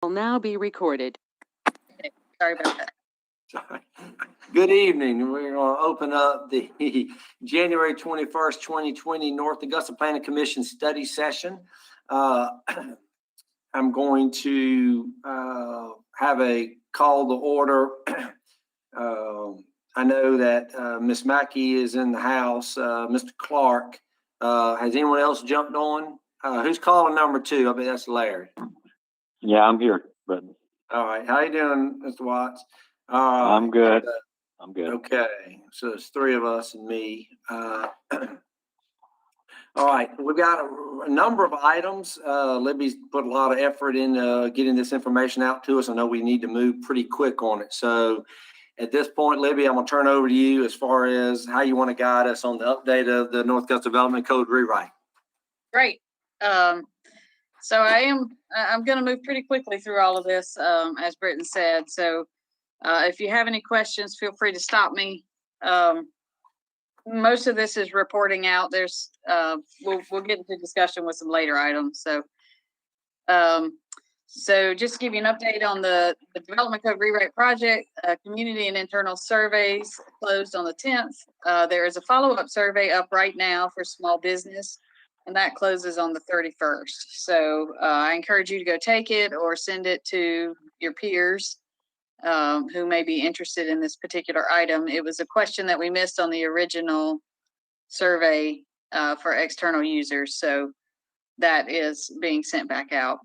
will now be recorded. Okay, sorry about that. Sorry. Good evening. We're going to open up the January 21st, 2020 North Augusta Planning Commission study session. I'm going to have a call to order. I know that Ms. Mackey is in the house. Mr. Clark, has anyone else jumped on? Who's calling number 2? I bet that's Larry. Yeah, I'm here, but All right. How you doing, Mr. Watts? I'm good. I'm good. Okay. So it's 3 of us and me. All right. We've got a number of items. Libby's put a lot of effort in getting this information out to us. I know we need to move pretty quick on it. So at this point, Libby, I'm going to turn over to you as far as how you want to guide us on the update of the North Augusta Development Code rewrite. Great. So I'm going to move pretty quickly through all of this, as Britton said. So if you have any questions, feel free to stop me. Most of this is reporting out. There's we'll get into discussion with some later items. So just to give you an update on the Development Code Rewrite Project, community and internal surveys closed on the 10th. There is a follow-up survey up right now for small business, and that closes on the 31st. So I encourage you to go take it or send it to your peers who may be interested in this particular item. It was a question that we missed on the original survey for external users. So that is being sent back out.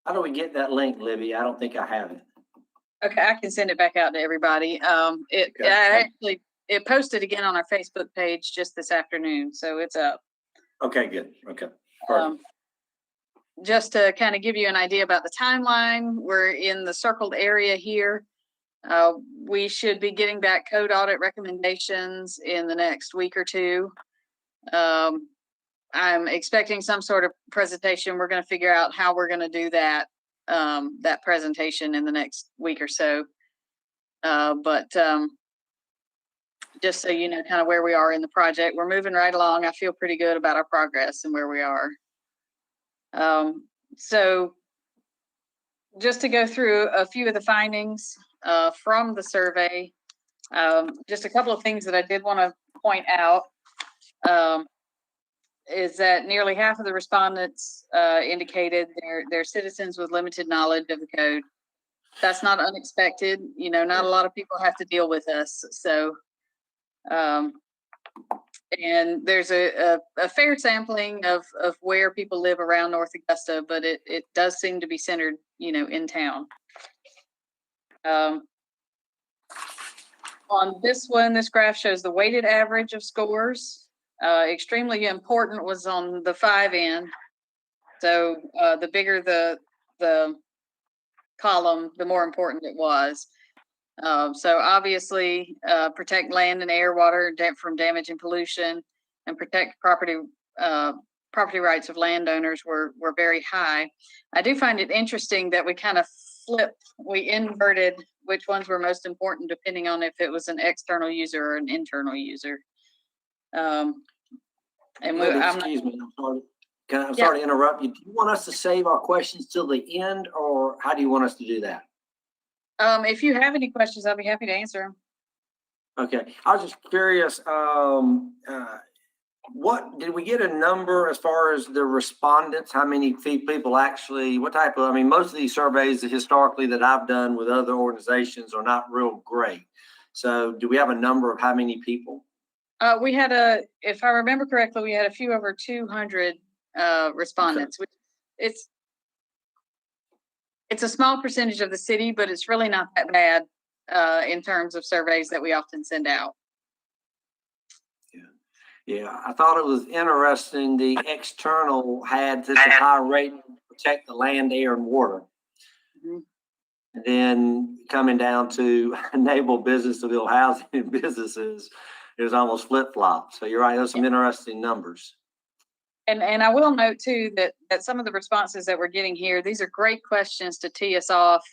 How do we get that link, Libby? I don't think I have it. Okay, I can send it back out to everybody. It posted again on our Facebook page just this afternoon, so it's up. Okay, good. Okay. Just to kind of give you an idea about the timeline, we're in the circled area here. We should be getting back code audit recommendations in the next week or 2. I'm expecting some sort of presentation. We're going to figure out how we're going to do that presentation in the next week or so. But just so you know kind of where we are in the project, we're moving right along. I feel pretty good about our progress and where we are. So just to go through a few of the findings from the survey, just a couple of things that I did want to point out. Is that nearly half of the respondents indicated they're citizens with limited knowledge of the code. That's not unexpected. You know, not a lot of people have to deal with us. So, and there's a fair sampling of where people live around North Augusta, but it does seem to be centered, you know, in town. On this one, this graph shows the weighted average of scores. Extremely important was on the 5 end. So the bigger the column, the more important it was. So obviously protect land and air, water from damage and pollution, and protect property rights of landowners were very high. I do find it interesting that we kind of we inverted which ones were most important depending on if it was an external user or an internal user. Excuse me, I'm sorry to interrupt you. Do you want us to save our questions till the end, or how do you want us to do that? If you have any questions, I'll be happy to answer them. Okay, I was just curious, what did we get a number as far as the respondents? How many people actually, what type of, I mean, most of these surveys historically that I've done with other organizations are not real great. So do we have a number of how many people? We had if I remember correctly, we had a few over 200 respondents. Okay. Which it's a small percentage of the city, but it's really not that bad in terms of surveys that we often send out. Yeah, I thought it was interesting. The external had such a high rate to protect the land, air, and water. Mm-hmm. And then coming down to enable business to build housing and businesses, it was almost flip-flop. So you're right, those are some interesting numbers. And I will note too that some of the responses that we're getting here, these are great questions to tee us off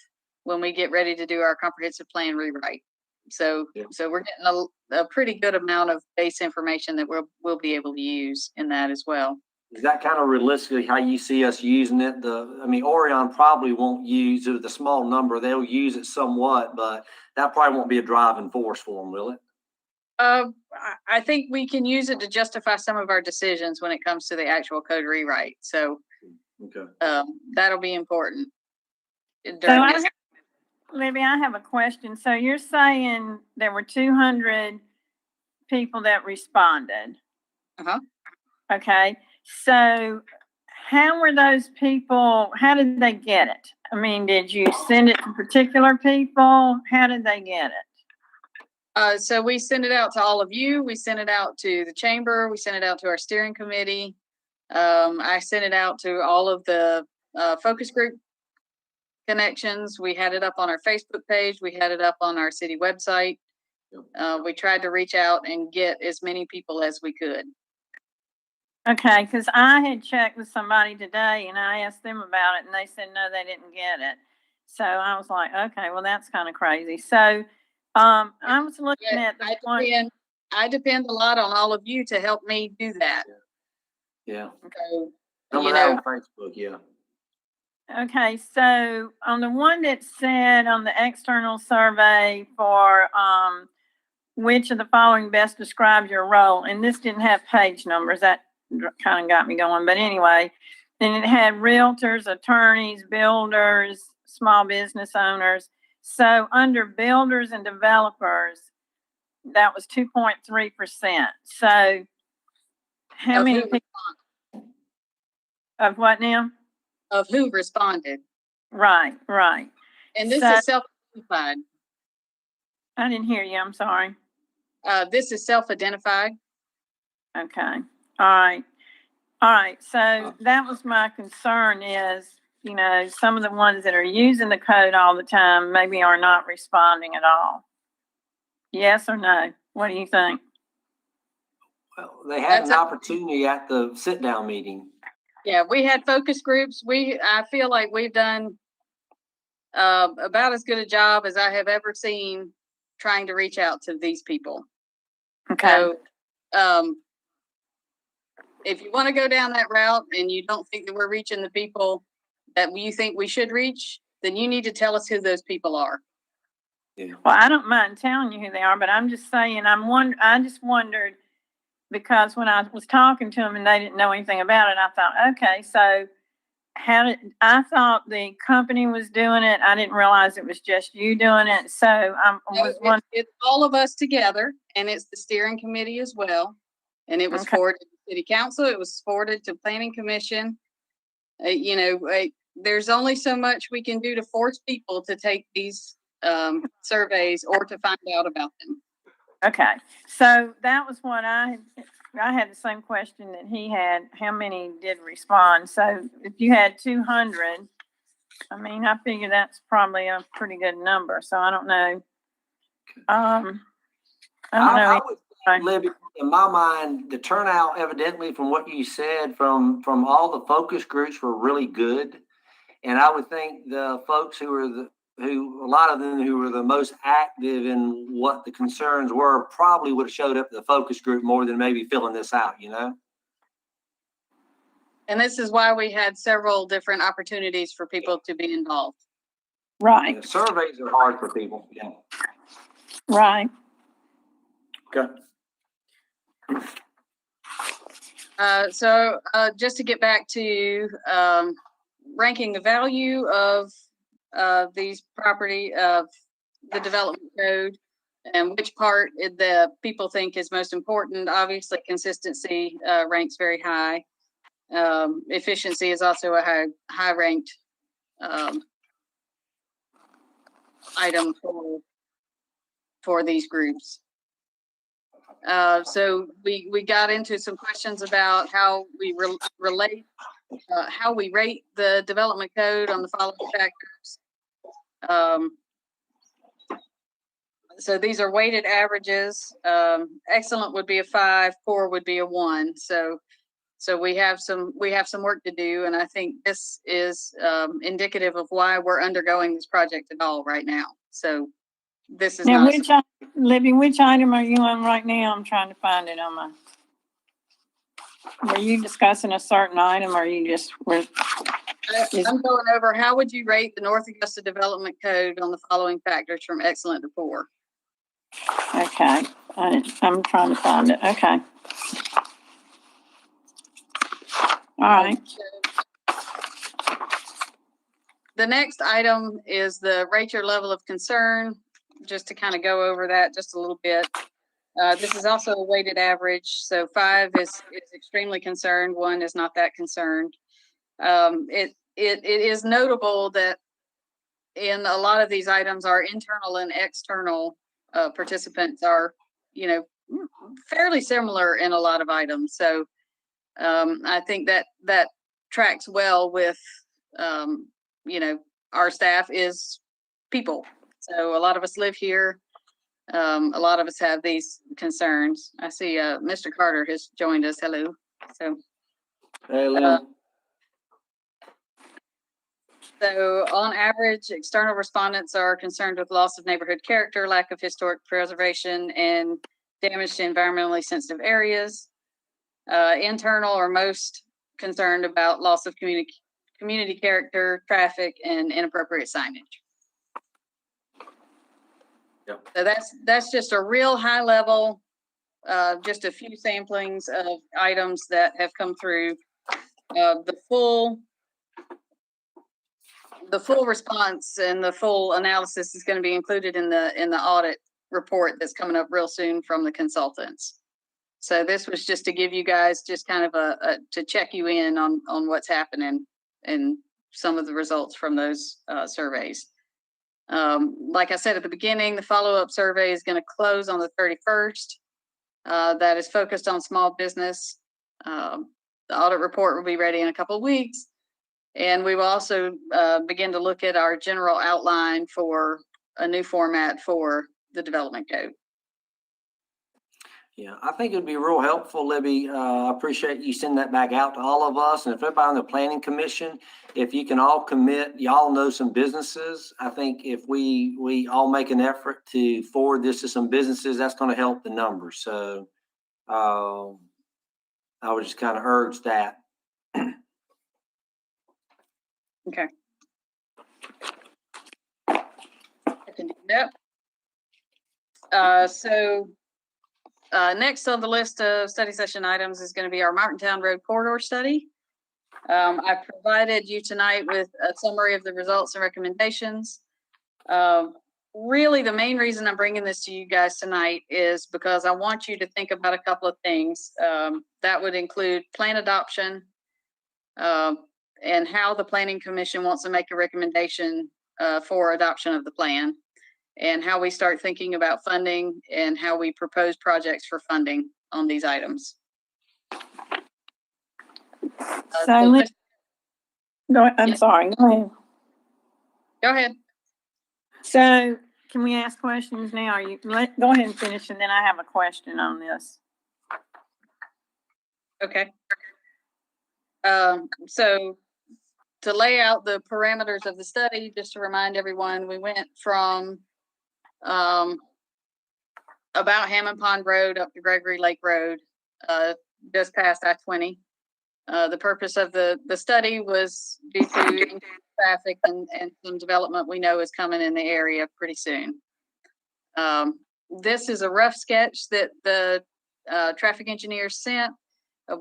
when we get ready to do our comprehensive plan rewrite. So we're getting a pretty good amount of base information that we'll be able to use in that as well. Is that kind of realistically how you see us using it? I mean, Orion probably won't use it with a small number. They'll use it somewhat, but that probably won't be a driving force for them, will it? I think we can use it to justify some of our decisions when it comes to the actual code rewrite. So, Okay. that'll be important. Libby, I have a question. So you're saying there were 200 people that responded? Uh-huh. Okay. So how were those people, how did they get it? I mean, did you send it to particular people? How did they get it? So we sent it out to all of you. We sent it out to the chamber. We sent it out to our steering committee. I sent it out to all of the focus group connections. We had it up on our Facebook page. We had it up on our city website. We tried to reach out and get as many people as we could. Okay, because I had checked with somebody today and I asked them about it and they said no, they didn't get it. So I was like, okay, well, that's kind of crazy. So I was looking at the one. I depend a lot on all of you to help me do that. Yeah. So, On Facebook, yeah. Okay, so on the one that said on the external survey for which of the following best describes your role, and this didn't have page numbers, that kind of got me going, but anyway, and it had realtors, attorneys, builders, small business owners. So under builders and developers, that was 2.3%. So how many people of what now? Of who responded. Right. And this is self-identified. I didn't hear you. I'm sorry. This is self-identified. Okay. All right. So that was my concern is, some of the ones that are using the code all the time maybe are not responding at all. Yes or no? What do you think? Well, they had an opportunity at the sit-down meeting. Yeah, we had focus groups. I feel like we've done about as good a job as I have ever seen trying to reach out to these people. Okay. So, if you want to go down that route and you don't think that we're reaching the people that you think we should reach, then you need to tell us who those people are. Yeah. Well, I don't mind telling you who they are, but I'm just saying, I just wondered, because when I was talking to them and they didn't know anything about it, I thought, okay, so I thought the company was doing it. I didn't realize it was just you doing it. So it's all of us together, and it's the steering committee as well. And it was forwarded to city council. It was forwarded to planning commission. There's only so much we can do to force people to take these surveys or to find out about them. Okay, so that was what I had the same question that he had. How many did respond? So if you had 200, I mean, I figure that's probably a pretty good number. So I don't know. I would think, Libby, in my mind, the turnout, evidently, from what you said, from all the focus groups were really good, and I would think the folks who a lot of them who were the most active in what the concerns were probably would have showed up at the focus group more than maybe filling this out, And this is why we had several different opportunities for people to be involved. Right. Yeah, surveys are hard for people. Yeah. Right. Okay. So just to get back to ranking the value of these property of the development code and which part the people think is most important. Obviously, consistency ranks very high. Efficiency is also a high ranked item for these groups. So we got into some questions about how we relate, how we rate the development code on the following factors. So these are weighted averages. Excellent would be a 5, poor would be a 1. So we have some work to do, and I think this is indicative of why we're undergoing this project at all right now. So this is now, Libby, which item are you on right now? I'm trying to find it on my. were you discussing a certain item or you just were? I'm going over, how would you rate the North Augusta Development Code on the following factors from excellent to poor? Okay, I'm trying to find it. Okay. All right. The next item is the rate your level of concern, just to kind of go over that just a little bit. This is also a weighted average. So 5 is extremely concerned. 1 is not that concerned. It is notable that in a lot of these items, our internal and external participants are, fairly similar in a lot of items. So I think that tracks well with, our staff is people. So a lot of us live here. A lot of us have these concerns. I see Mr. Carter has joined us. Hello. So, so on average, external respondents are concerned with loss of neighborhood character, lack of historic preservation, and damage to environmentally sensitive areas. Internal are most concerned about loss of community character, traffic, and inappropriate signage. Yep. So that's just a real high level, just a few samplings of items that have come through. The full response and the full analysis is going to be included in the audit report that's coming up real soon from the consultants. So this was just to give you guys just kind of to check you in on what's happening and some of the results from those surveys. Like I said at the beginning, the follow-up survey is going to close on the 31st. That is focused on small business. The audit report will be ready in a couple of weeks. And we will also begin to look at our general outline for a new format for the development code. Yeah, I think it'd be real helpful, Libby. I appreciate you sending that back out to all of us. And if everybody on the planning commission, if you can all commit, y'all know some businesses. I think if we all make an effort to forward this to some businesses, that's going to help the numbers. So I would just kind of urge that. Okay. I can do that. Next on the list of study session items is going to be our Martintown Road Corridor study. I provided you tonight with a summary of the results and recommendations. Really, the main reason I'm bringing this to you guys tonight is because I want you to think about a couple of things. That would include plan adoption and how the Planning Commission wants to make a recommendation for adoption of the plan, and how we start thinking about funding and how we propose projects for funding on these items. Go ahead. I'm Yes. sorry. Go ahead. Go ahead. So can we ask questions now? Go ahead and finish, and then I have a question on this. Okay. So to lay out the parameters of the study, just to remind everyone, we went from about Hammond Pond Road up to Gregory Lake Road, just past I-20. The purpose of the study was due to traffic and some development we know is coming in the area pretty soon. This is a rough sketch that the traffic engineer sent.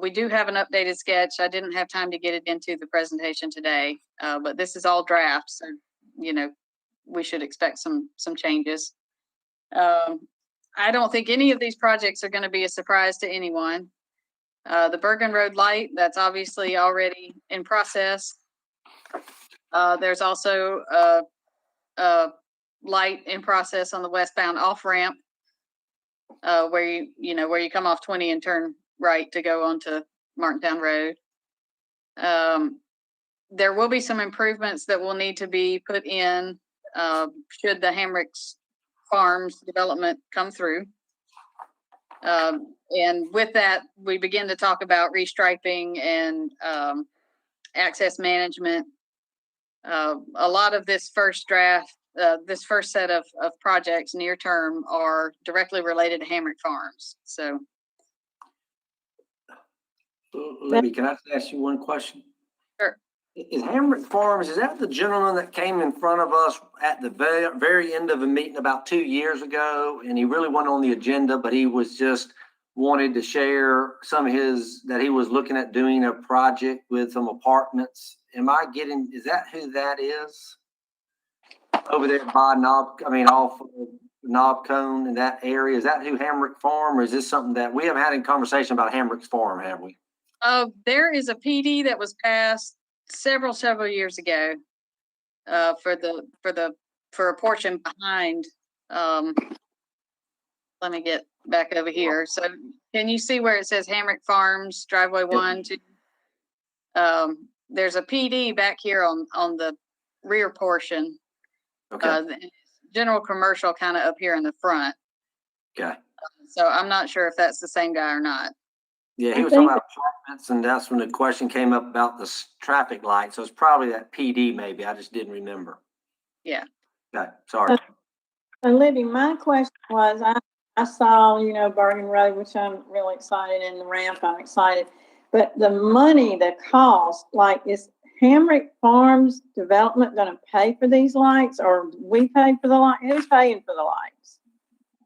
We do have an updated sketch. I didn't have time to get it into the presentation today, but this is all draft, so we should expect some changes. I don't think any of these projects are going to be a surprise to anyone. The Bergen Road light, that's obviously already in process. There's also a light in process on the westbound off ramp, where you come off 20 and turn right to go onto Martintown Road. There will be some improvements that will need to be put in should the Hamrick's Farms development come through. And with that, we begin to talk about restriping and access management. A lot of this first draft, this first set of projects near term are directly related to Hamrick Farms. So Libby, can I ask you one question? Sure. Is Hamrick Farms, is that the gentleman that came in front of us at the very end of a meeting about 2 years ago? And he really wasn't on the agenda, but he was just wanted to share some of that he was looking at doing a project with some apartments. Is that who that is? Over there by off of Knob Cone in that area. Is that who Hamrick Farm, or is this something that we haven't had a conversation about Hamrick's Farm, have we? There is a PD that was passed several years ago, for a portion behind, let me get back over here. So can you see where it says Hamrick Farms, driveway 1, 2? There's a PD back here on the rear portion. Okay. General commercial kind of up here in the front. Okay. So I'm not sure if that's the same guy or not. Yeah, he was talking about apartments, and that's when the question came up about the traffic light. So it's probably that PD, maybe. I just didn't remember. Yeah. Okay, sorry. So Libby, my question was, I saw, Bergen Road, which I'm really excited, and the ramp, I'm excited. But the money, the cost, is Hamrick Farms Development going to pay for these lights, or we pay for the light? Who's paying for the lights?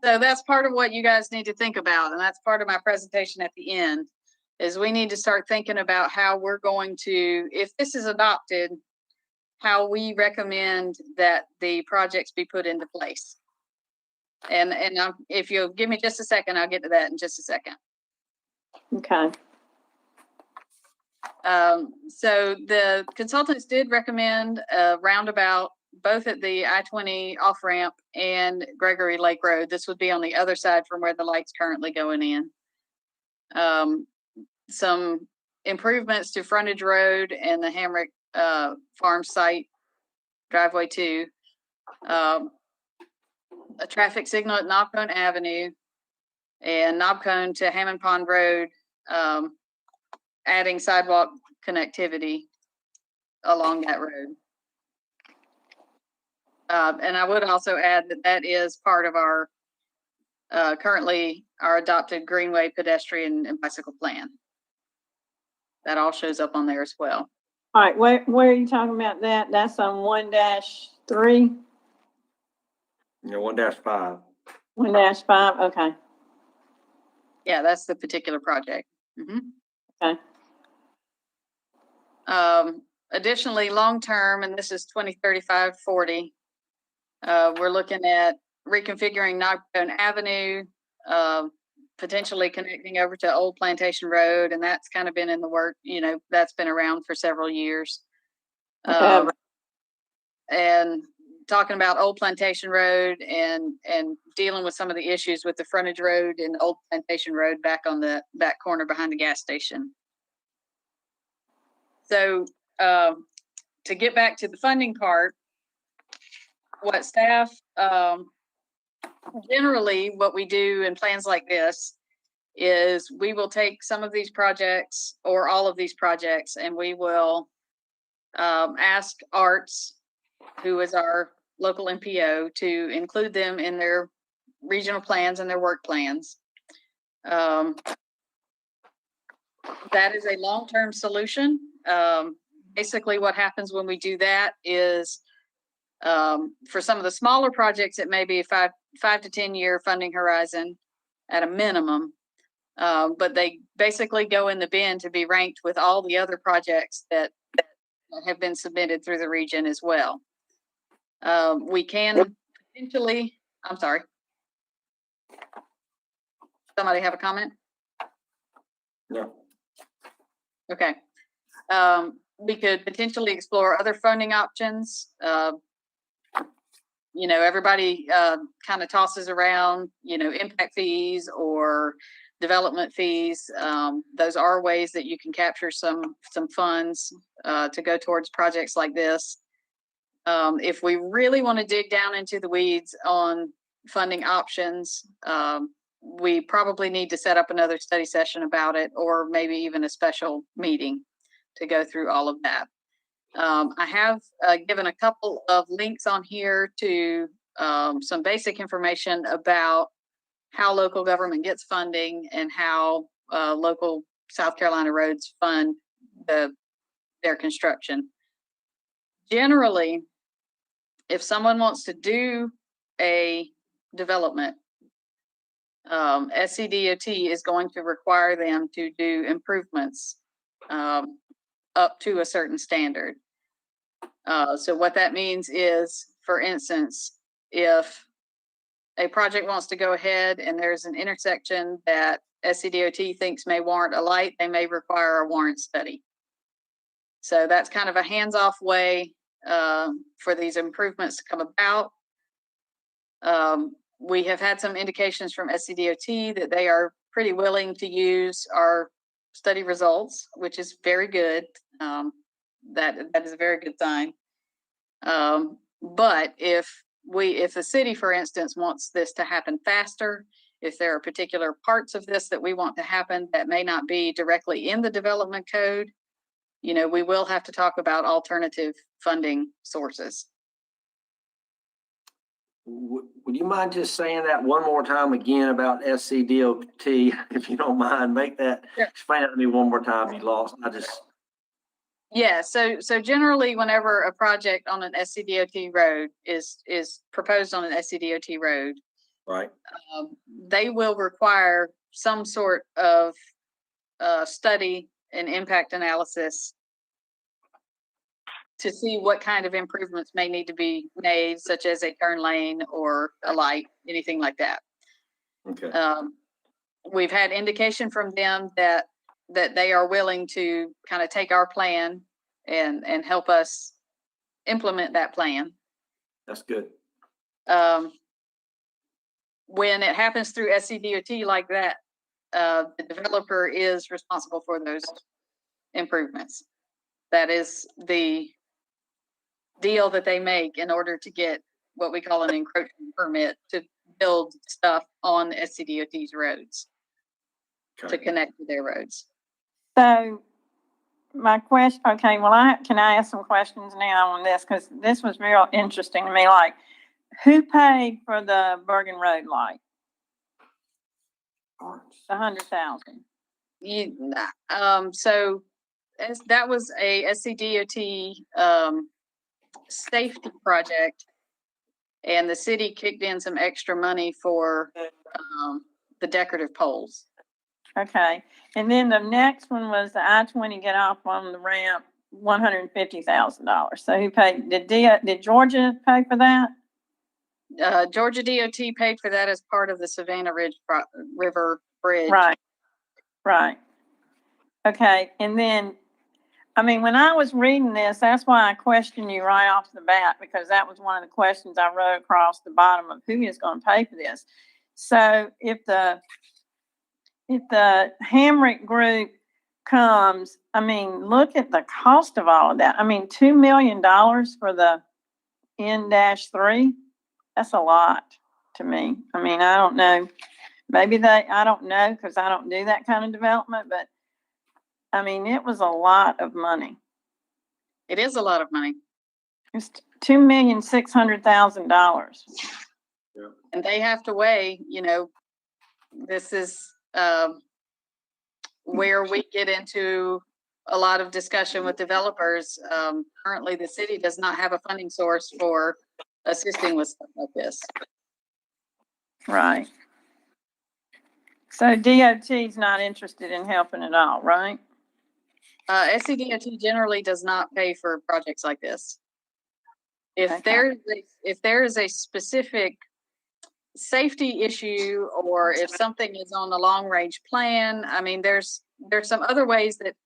So that's part of what you guys need to think about. And that's part of my presentation at the end, is we need to start thinking about how we're going to, if this is adopted, how we recommend that the projects be put into place. And if you'll give me just a second, I'll get to that in just a second. Okay. So the consultants did recommend a roundabout both at the I-20 off-ramp and Gregory Lake Road. This would be on the other side from where the light's currently going in. Some improvements to frontage road and the Hamrick farm site, driveway 2. A traffic signal at Knob Cone Avenue and Knob Cone to Hammond Pond Road, adding sidewalk connectivity along that road. And I would also add that is part of our currently our adopted Greenway pedestrian and bicycle plan. That all shows up on there as well. All right, where are you talking about that? That's on 1-3? Yeah, 1-5. 1-5, okay. Yeah, that's the particular project. Okay. Additionally, long-term, and this is 2035-40, we're looking at reconfiguring Knob Cone Avenue, potentially connecting over to Old Plantation Road, and that's kind of been in the work, that's been around for several years. And talking about Old Plantation Road and dealing with some of the issues with the frontage road and Old Plantation Road back on the back corner behind the gas station. So to get back to the funding part, what staff, generally what we do in plans like this is we will take some of these projects or all of these projects, and we will ask Arts, who is our local MPO, to include them in their regional plans and their work plans. That is a long-term solution. Basically what happens when we do that is for some of the smaller projects, it may be a 5 to 10 year funding horizon at a minimum. But they basically go in the bin to be ranked with all the other projects that have been submitted through the region as well. We can potentially, I'm sorry. Somebody have a comment? No. Okay. We could potentially explore other funding options. Everybody kind of tosses around, impact fees or development fees. Those are ways that you can capture some funds to go towards projects like this. If we really want to dig down into the weeds on funding options, we probably need to set up another study session about it, or maybe even a special meeting to go through all of that. I have given a couple of links on here to some basic information about how local government gets funding and how local South Carolina roads fund their construction. Generally, if someone wants to do a development, SCDOT is going to require them to do improvements up to a certain standard. So what that means is, for instance, if a project wants to go ahead and there's an intersection that SCDOT thinks may warrant a light, they may require a warrant study. So that's kind of a hands-off way for these improvements to come about. We have had some indications from SCDOT that they are pretty willing to use our study results, which is very good. That is a very good sign. But if the city, for instance, wants this to happen faster, if there are particular parts of this that we want to happen that may not be directly in the development code, we will have to talk about alternative funding sources. Would you mind just saying that one more time again about SCDOT, if you don't mind? Make that, Sure. Explain it to me one more time. You lost. Yeah, so generally, whenever a project on an SCDOT road is proposed on an SCDOT road, Right. They will require some sort of study and impact analysis to see what kind of improvements may need to be made, such as a turn lane or a light, anything like that. Okay. We've had indication from them that they are willing to kind of take our plan and help us implement that plan. That's good. When it happens through SCDOT like that, the developer is responsible for those improvements. That is the deal that they make in order to get what we call an encroachment permit to build stuff on SCDOT's roads, Okay. to connect to their roads. So my question, okay, well, can I ask some questions now on this? Because this was real interesting to me. Like, who paid for the Bergen Road light? The 100,000. So that was a SCDOT safety project, and the city kicked in some extra money for the decorative poles. Okay, and then the next one was the I-20 get off on the ramp, $150,000. So who paid? Did Georgia pay for that? Georgia DOT paid for that as part of the Savannah River Bridge. Right. Okay, and then, I mean, when I was reading this, that's why I questioned you right off the bat, because that was one of the questions I wrote across the bottom of who is going to pay for this. So if the Hamrick group comes, I mean, look at the cost of all of that. I mean, $2 million for the N-3, that's a lot to me. I mean, I don't know. Maybe I don't know, because I don't do that kind of development, but I mean, it was a lot of money. It is a lot of money. It's $2,600,000. Yeah. And they have to weigh, this is where we get into a lot of discussion with developers. Currently, the city does not have a funding source for assisting with stuff like this. Right. So DOT is not interested in helping at all, right? SCDOT generally does not pay for projects like this. If Okay. there is a specific safety issue, or if something is on the long range plan, I mean, there's some other ways that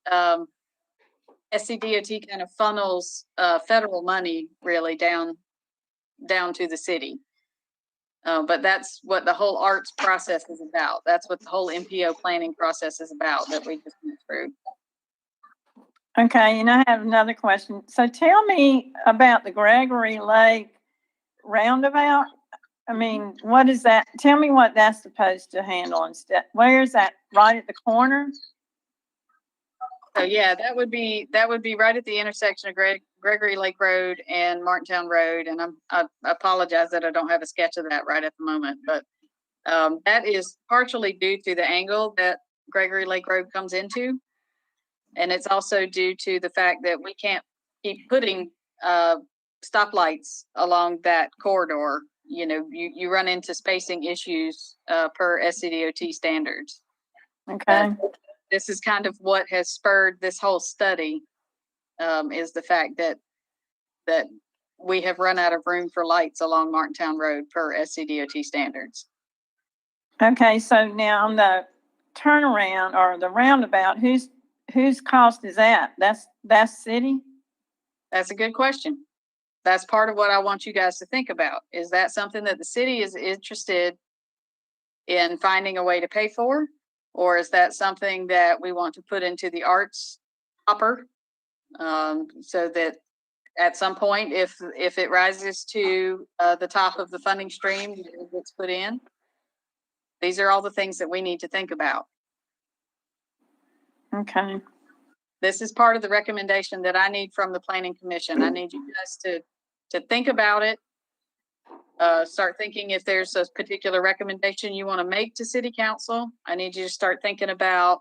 SCDOT kind of funnels federal money really down to the city. But that's what the whole arts process is about. That's what the whole MPO planning process is about that we just went through. Okay, and I have another question. So tell me about the Gregory Lake roundabout. I mean, what is that? Tell me what that's supposed to handle instead. Where is that? Right at the corner? So yeah, that would be right at the intersection of Gregory Lake Road and Martintown Road. And I apologize that I don't have a sketch of that right at the moment, but that is partially due to the angle that Gregory Lake Road comes into. And it's also due to the fact that we can't keep putting stoplights along that corridor. You know, you run into spacing issues per SCDOT standards. Okay, This is kind of what has spurred this whole study, is the fact that we have run out of room for lights along Martintown Road per SCDOT standards. okay, so now on the turnaround or the roundabout, whose cost is that? That's city? That's a good question. That's part of what I want you guys to think about. Is that something that the city is interested in finding a way to pay for? Or is that something that we want to put into the arts hopper? So that at some point, if it rises to the top of the funding stream, it gets put in. These are all the things that we need to think about. Okay, This is part of the recommendation that I need from the planning commission. I need you guys to think about it. Start thinking if there's a particular recommendation you want to make to city council. I need you to start thinking about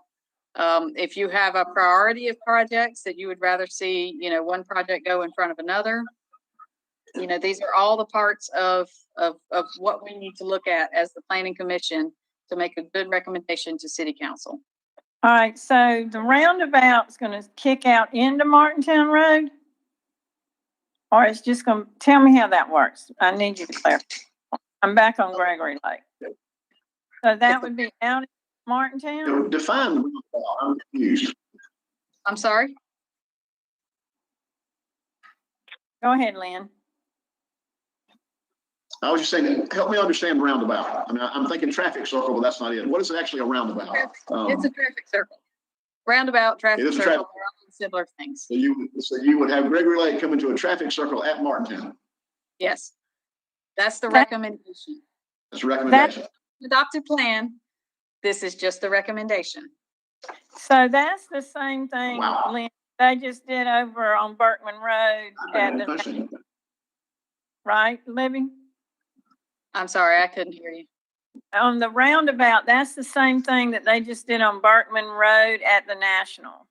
if you have a priority of projects that you would rather see, you know, one project go in front of another. You know, these are all the parts of what we need to look at as the planning commission to make a good recommendation to city council. all right, so the roundabout's gonna kick out into Martintown Road? Or it's just gonna, tell me how that works. I need you to clarify. I'm back on Gregory Lake. So that would be out in Martintown? Define the roundabout. I'm confused. I'm sorry? Go ahead, Lynn. I was just saying, help me understand roundabout. I mean, I'm thinking traffic circle, but that's not it. What is actually a roundabout? It's a traffic circle. Roundabout, traffic It is a circle, traffic- they're all similar things. So you would have Gregory Lake come into a traffic circle at Martintown. Yes. That's the That- recommendation. That's a recommendation. Adopted plan, this is just the recommendation. So that's the same thing, Wow. Lynn, they just did over on Berkman Road at the, Understand. right, Libby? I'm sorry, I couldn't hear you. On the roundabout, that's the same thing that they just did on Berkman Road at the National.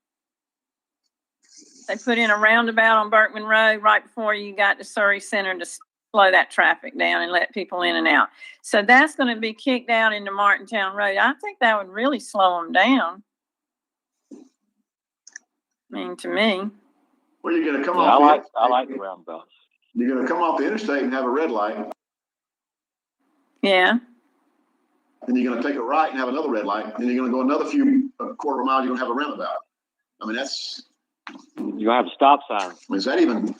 They put in a roundabout on Berkman Road right before you got to Surrey Center to slow that traffic down and let people in and out. So that's gonna be kicked out into Martintown Road. I think that would really slow them down. I mean, to me, Well, you're gonna come Yeah, off. I like the roundabouts. You're gonna come off the interstate and have a red light, yeah, and you're gonna take a right and have another red light, and you're gonna go another quarter of a mile, you're gonna have a roundabout. I mean, You have a stop sign. is that even?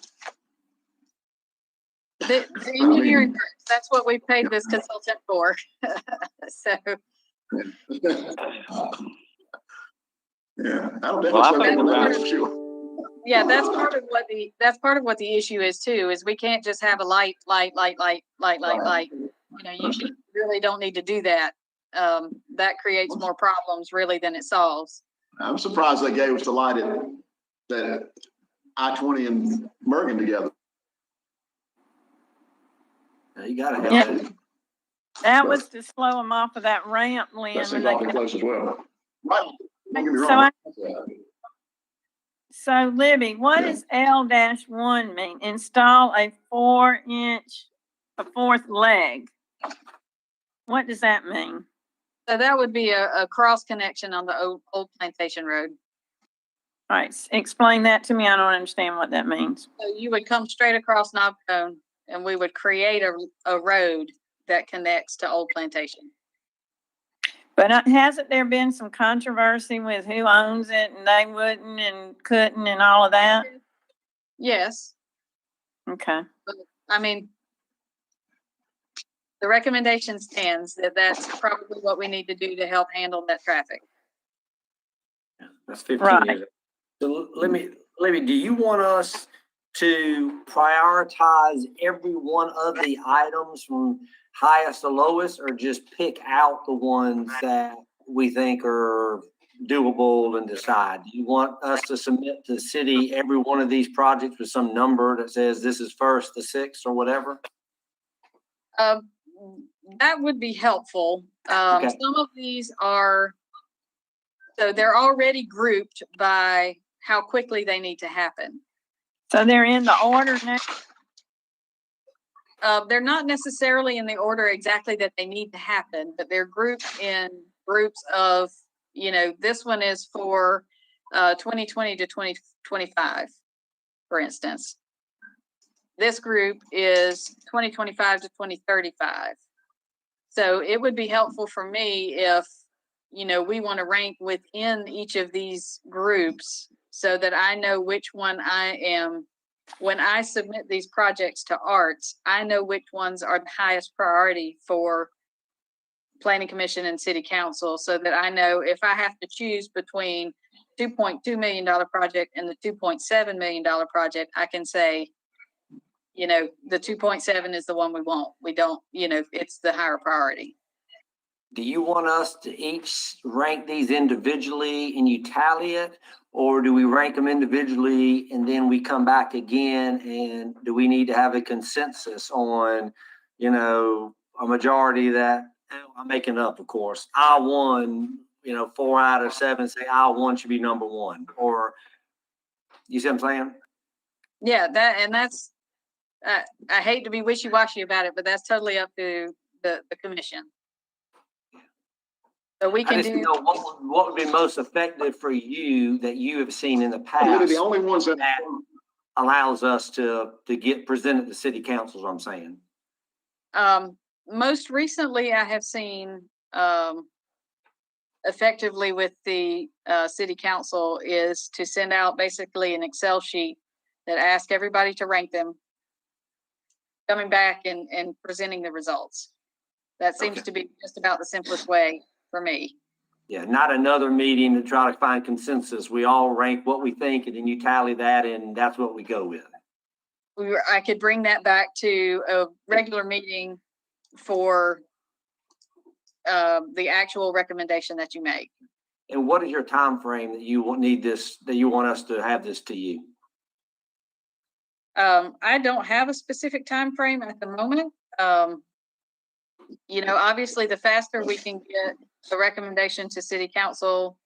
The engineering, that's what we paid this consultant for. So, Yeah, I don't Well, I definitely think say about- that for sure. yeah, that's part of what the issue is too, is we can't just have a light. You know, you really don't need to do that. That creates more problems really than it solves. I'm surprised they gave us the light at that I-20 and Bergen together. You gotta have Yeah. that. that was to slow them off of that ramp, Lynn. That when seems they awfully get- close as well. Right, don't get me So wrong. So Libby, what Yeah. does L-1 mean? Install a 4th leg. What does that mean? So that would be a cross connection on the old Plantation Road. All right, explain that to me. I don't understand what that means. So you would come straight across Knobcone and we would create a road that connects to Old Plantation. But hasn't there been some controversy with who owns it and they wouldn't and couldn't and all of that? Yes, Okay, I mean, the recommendation stands that that's probably what we need to do to help handle that traffic. That's 15 Right. years. So Libby, do you want us to prioritize every one of the items from highest to lowest, or just pick out the ones that we think are doable and decide? Do you want us to submit to the city every one of these projects with some number that says this is first, the sixth, or whatever? That would be helpful. Okay. Some of these are So they're already grouped by how quickly they need to happen. So they're in the order now? They're not necessarily in the order exactly that they need to happen, but they're grouped in groups of, this one is for 2020 to 2025, for instance. This group is 2025 to 2035. So it would be helpful for me if, we want to rank within each of these groups so that I know which one I am. When I submit these projects to arts, I know which ones are the highest priority for planning commission and city council, so that I know if I have to choose between $2.2 million project and the $2.7 million project, I can say, the 2.7 is the one we want. We don't, it's the higher priority. Do you want us to each rank these individually and you tally it? Or do we rank them individually and then we come back again? And do we need to have a consensus on, a majority that, I'm making up, of course, I1, 4 out of 7 say I1 should be number one, or you see what I'm saying? Yeah, that's, I hate to be wishy-washy about it, but that's totally up to the commission. So we I can just do. know what would be most effective for you that you have seen in the past. Really, the only ones that Allows us to get presented to city council, is what I'm saying. Most recently, I have seen effectively with the city council is to send out basically an Excel sheet that asks everybody to rank them, coming back and presenting the results. That seems to be just about the simplest way for me. Yeah, not another meeting to try to find consensus. We all rank what we think and then you tally that and that's what we go with. I could bring that back to a regular meeting for the actual recommendation that you make. And what is your time frame that you want us to have this to you? I don't have a specific time frame at the moment. Obviously the faster we can get a recommendation to city council,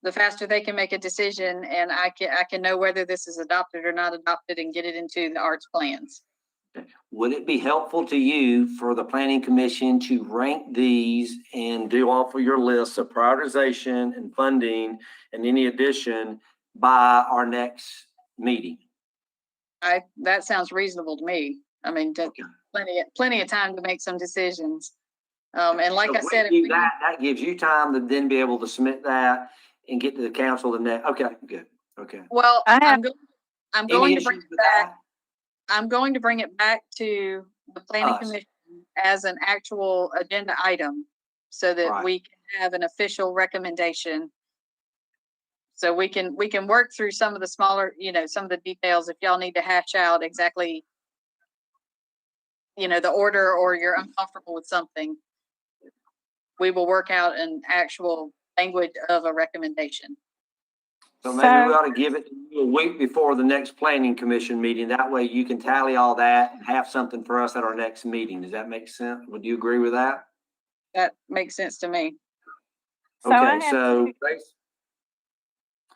the faster they can make a decision, and I can know whether this is adopted or not adopted and get it into the arts plans. Would it be helpful to you for the planning commission to rank these and do offer your list of prioritization and funding and any addition by our next meeting? That sounds reasonable to me. I mean, plenty of time to make some decisions. And like I said, that gives you time to then be able to submit that and get to the council the next. Okay, good. Okay. Well, I'm going to bring it back. That? I'm going to bring it back to the planning commission as an actual agenda item so that we can have an official recommendation. So we can work through some of the smaller, some of the details if y'all need to hash out exactly, the order, or you're uncomfortable with something. We will work out an actual language of a recommendation. So maybe we ought to give it to you a week before the next planning commission meeting. That way you can tally all that and have something for us at our next meeting. Does that make sense? Would you agree with that? That makes sense to me. Okay, so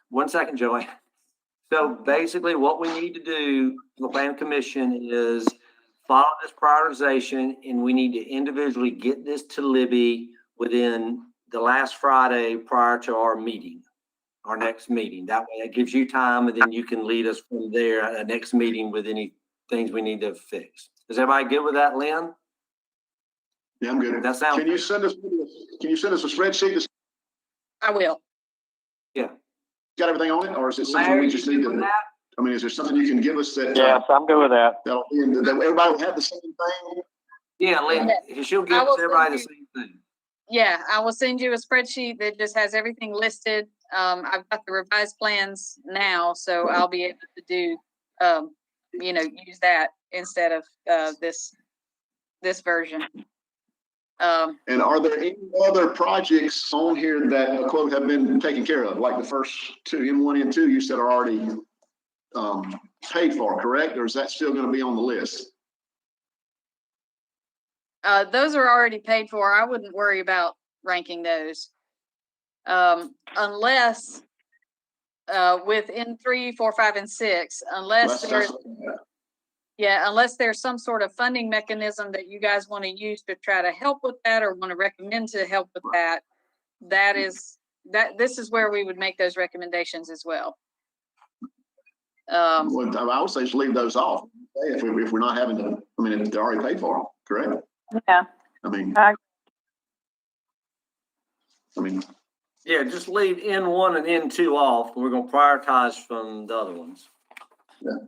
one second, Joey. So basically what we need to do for the planning commission is follow this prioritization, and we need to individually get this to Libby within the last Friday prior to our meeting. Our next meeting. That way it gives you time and then you can lead us from there at the next meeting with any things we need to fix. Is everybody good with that, Lynn? Yeah, I'm good. That sounds. Can you send us a spreadsheet? I will. Yeah. Got everything on it, or is it something we just need to? I mean, is there something you can give us that? Yes, I'm good with that. That everybody will have the same thing. Yeah, Lynn, she'll give everybody the same thing. Yeah, I will send you a spreadsheet that just has everything listed. I've got the revised plans now, so I'll be able to do, use that instead of this version. And are there any other projects on here that quote have been taken care of, like the first two, M1 and 2, you said are already paid for, correct? Or is that still going to be on the list? Those are already paid for. I wouldn't worry about ranking those. Unless, within 3, 4, 5, and 6, unless there's some sort of funding mechanism that you guys want to use to try to help with that or want to recommend to help with that, this is where we would make those recommendations as well. Well, I would say just leave those off. If we're not having to, I mean, if they're already paid for, correct? Yeah. I mean, Yeah, just leave N1 and N2 off. We're gonna prioritize from the other ones.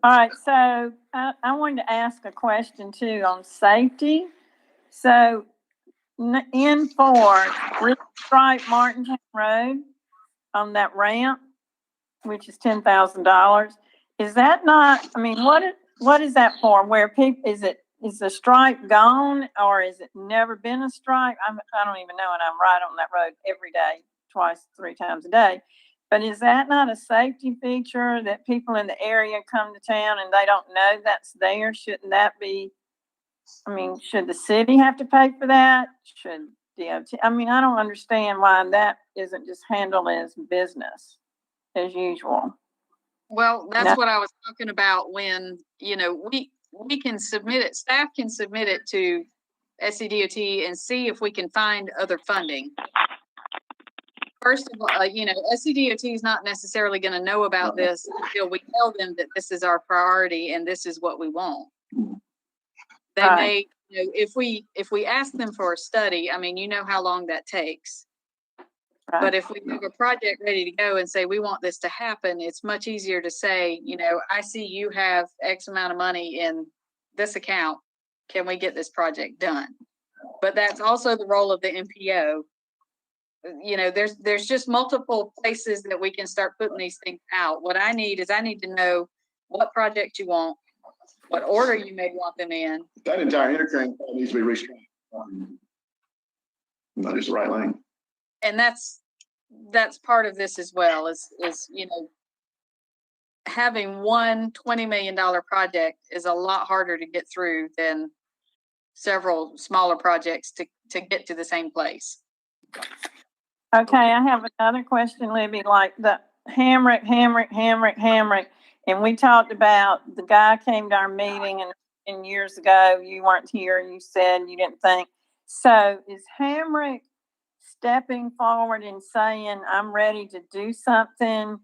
All right, so I wanted to ask a question too on safety. So N4, Stripe Martintown Road on that ramp, which is $10,000. Is that not, I mean, what is that for? Where people, is the stripe gone or is it never been a stripe? I don't even know, and I'm right on that road every day, twice, 3 times a day. But is that not a safety feature that people in the area come to town and they don't know that's there? Shouldn't that be, I mean, should the city have to pay for that? Should DOT? I mean, I don't understand why that isn't just handled as business as usual. Well, that's what I was talking about when, we can submit it, staff can submit it to SCDOT and see if we can find other funding. First of all, SCDOT is not necessarily going to know about this until we tell them that this is our priority and this is what we want. They may, if we ask them for a study, I mean, you know how long that takes. Right. But if we have a project ready to go and say, we want this to happen, it's much easier to say, I see you have X amount of money in this account. Can we get this project done? But that's also the role of the MPO. There's just multiple places that we can start putting these things out. What I need to know what project you want, what order you may want them in. That entire interchange needs to be restricted. Not just the right lane. And that's part of this as well, is having one $20 million project is a lot harder to get through than several smaller projects to get to the same place. Okay, I have another question, Libby, like the Hamrick, and we talked about, the guy came to our meeting and years ago, you weren't here, you said you didn't think. So is Hamrick stepping forward and saying, I'm ready to do something?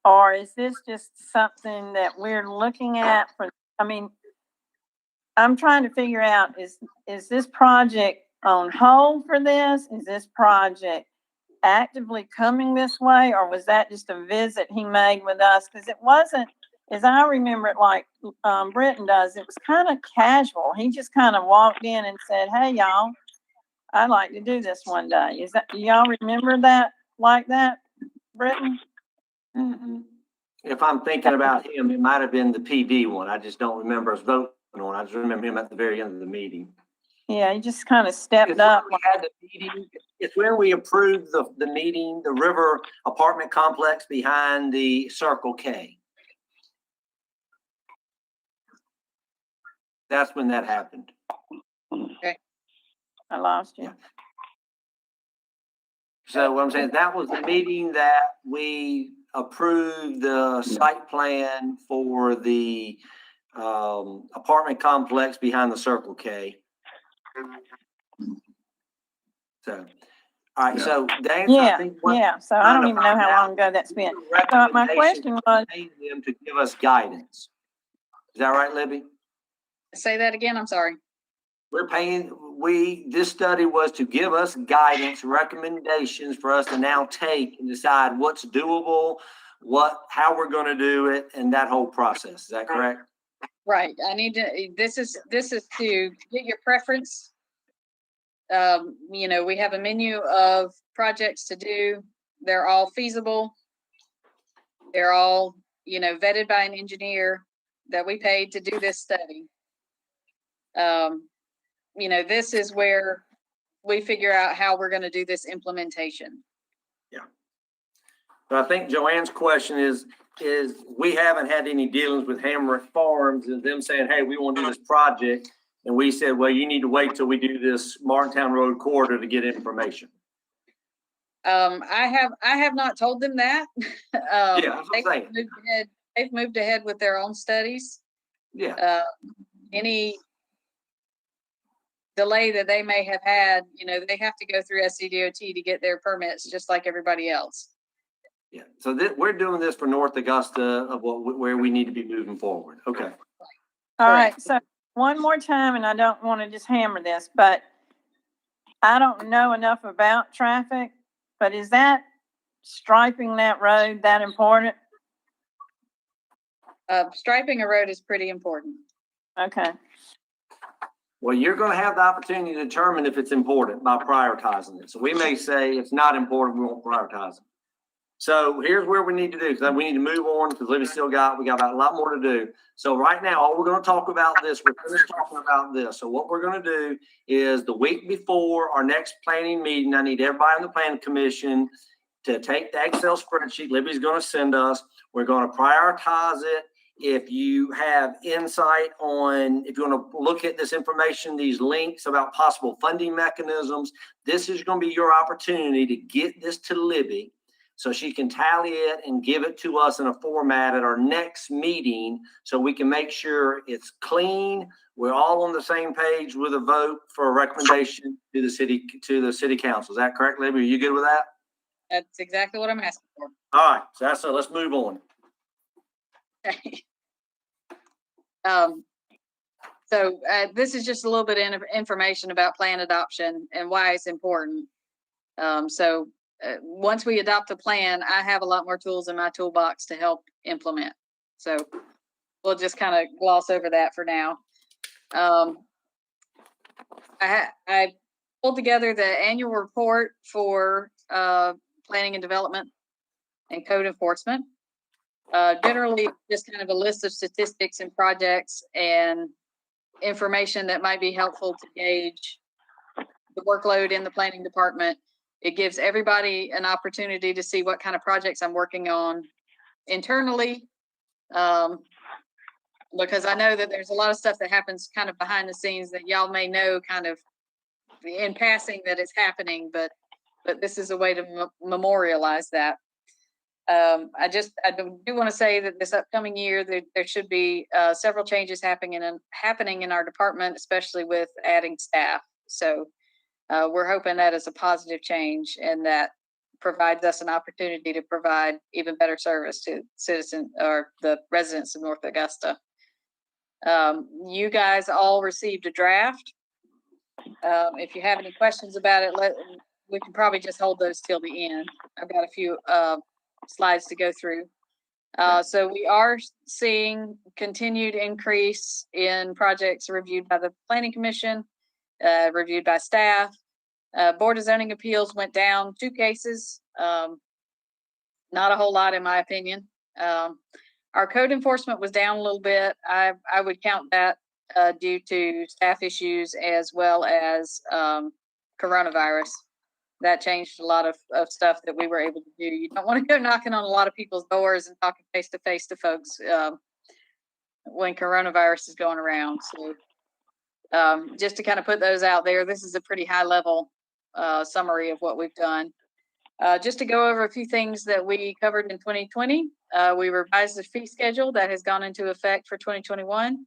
Or is this just something that we're looking at I'm trying to figure out, is this project on hold for this? Is this project actively coming this way? Or was that just a visit he made with us? Because it wasn't, as I remember it, like Britton does, it was kind of casual. He just kind of walked in and said, hey, y'all, I'd like to do this one day. Y'all remember that like that, Britton? Mm-hmm. If I'm thinking about him, it might have been the PD one. I just don't remember us voting on. I just remember him at the very end of the meeting. Yeah, he just kind of stepped up. We had the meeting. It's when we approved the meeting, the river apartment complex behind the Circle K. That's when that happened. Okay. I lost you. So what I'm saying, that was the meeting that we approved the site plan for the apartment complex behind the Circle K. So, all right. So, Dan, So I don't even know how long ago that's been. So my question was, them to give us guidance. Is that right, Libby? Say that again. I'm sorry. This study was to give us guidance, recommendations for us to now take and decide what's doable, how we're going to do it, and that whole process. Is that correct? Right. This is to get your preference. We have a menu of projects to do. They're all feasible. They're all, vetted by an engineer that we paid to do this study. This is where we figure out how we're going to do this implementation. Yeah. But I think Joanne's question is we haven't had any dealings with Hamrick Farms and them saying, hey, we want to do this project. And we said, well, you need to wait till we do this Martintown Road corridor to get information. I have not told them that. Yeah, that's what I'm saying. They've moved ahead with their own studies. Yeah, Any delay that they may have had, they have to go through SCDOT to get their permits, just like everybody else. yeah. So we're doing this for North Augusta of where we need to be moving forward. Okay. All right, Correct. so one more time, and I don't want to just hammer this, but I don't know enough about traffic, but is that striping that road that important? Striping a road is pretty important. Okay, Well, you're going to have the opportunity to determine if it's important by prioritizing it. So we may say it's not important, we won't prioritize it. So here's where we need to do, because we need to move on, because we got about a lot more to do. So right now, all we're going to talk about this, we're finished talking about this. So what we're going to do is the week before our next planning meeting, I need everybody on the planning commission to take the Excel spreadsheet Libby's going to send us. We're going to prioritize it. If you have insight on, if you want to look at this information, these links about possible funding mechanisms, this is going to be your opportunity to get this to Libby so she can tally it and give it to us in a format at our next meeting so we can make sure it's clean. We're all on the same page with a vote for a recommendation to the city council. Is that correct, Libby? Are you good with that? That's exactly what I'm asking for. All right, so let's move on. Okay. This is just a little bit of information about plan adoption and why it's important. Once we adopt a plan, I have a lot more tools in my toolbox to help implement. So we'll just kind of gloss over that for now. I pulled together the annual report for planning and development and code enforcement. Generally, just kind of a list of statistics and projects and information that might be helpful to gauge the workload in the planning department. It gives everybody an opportunity to see what kind of projects I'm working on internally, because I know that there's a lot of stuff that happens kind of behind the scenes that y'all may know kind of in passing that it's happening, but this is a way to memorialize that. I do want to say that this upcoming year, there should be several changes happening in our department, especially with adding staff. So we're hoping that is a positive change and that provides us an opportunity to provide even better service to citizens or the residents of North Augusta. You guys all received a draft. If you have any questions about it, we can probably just hold those till the end. I've got a few slides to go through. So we are seeing continued increase in projects reviewed by the Planning Commission, reviewed by staff. Board of Zoning Appeals went down 2 cases. Not a whole lot in my opinion. Our code enforcement was down a little bit. I would count that due to staff issues as well as coronavirus. That changed a lot of stuff that we were able to do. You don't want to go knocking on a lot of people's doors and talking face to face to folks when coronavirus is going around. So just to kind of put those out there, this is a pretty high level summary of what we've done. Just to go over a few things that we covered in 2020, we revised the fee schedule that has gone into effect for 2021.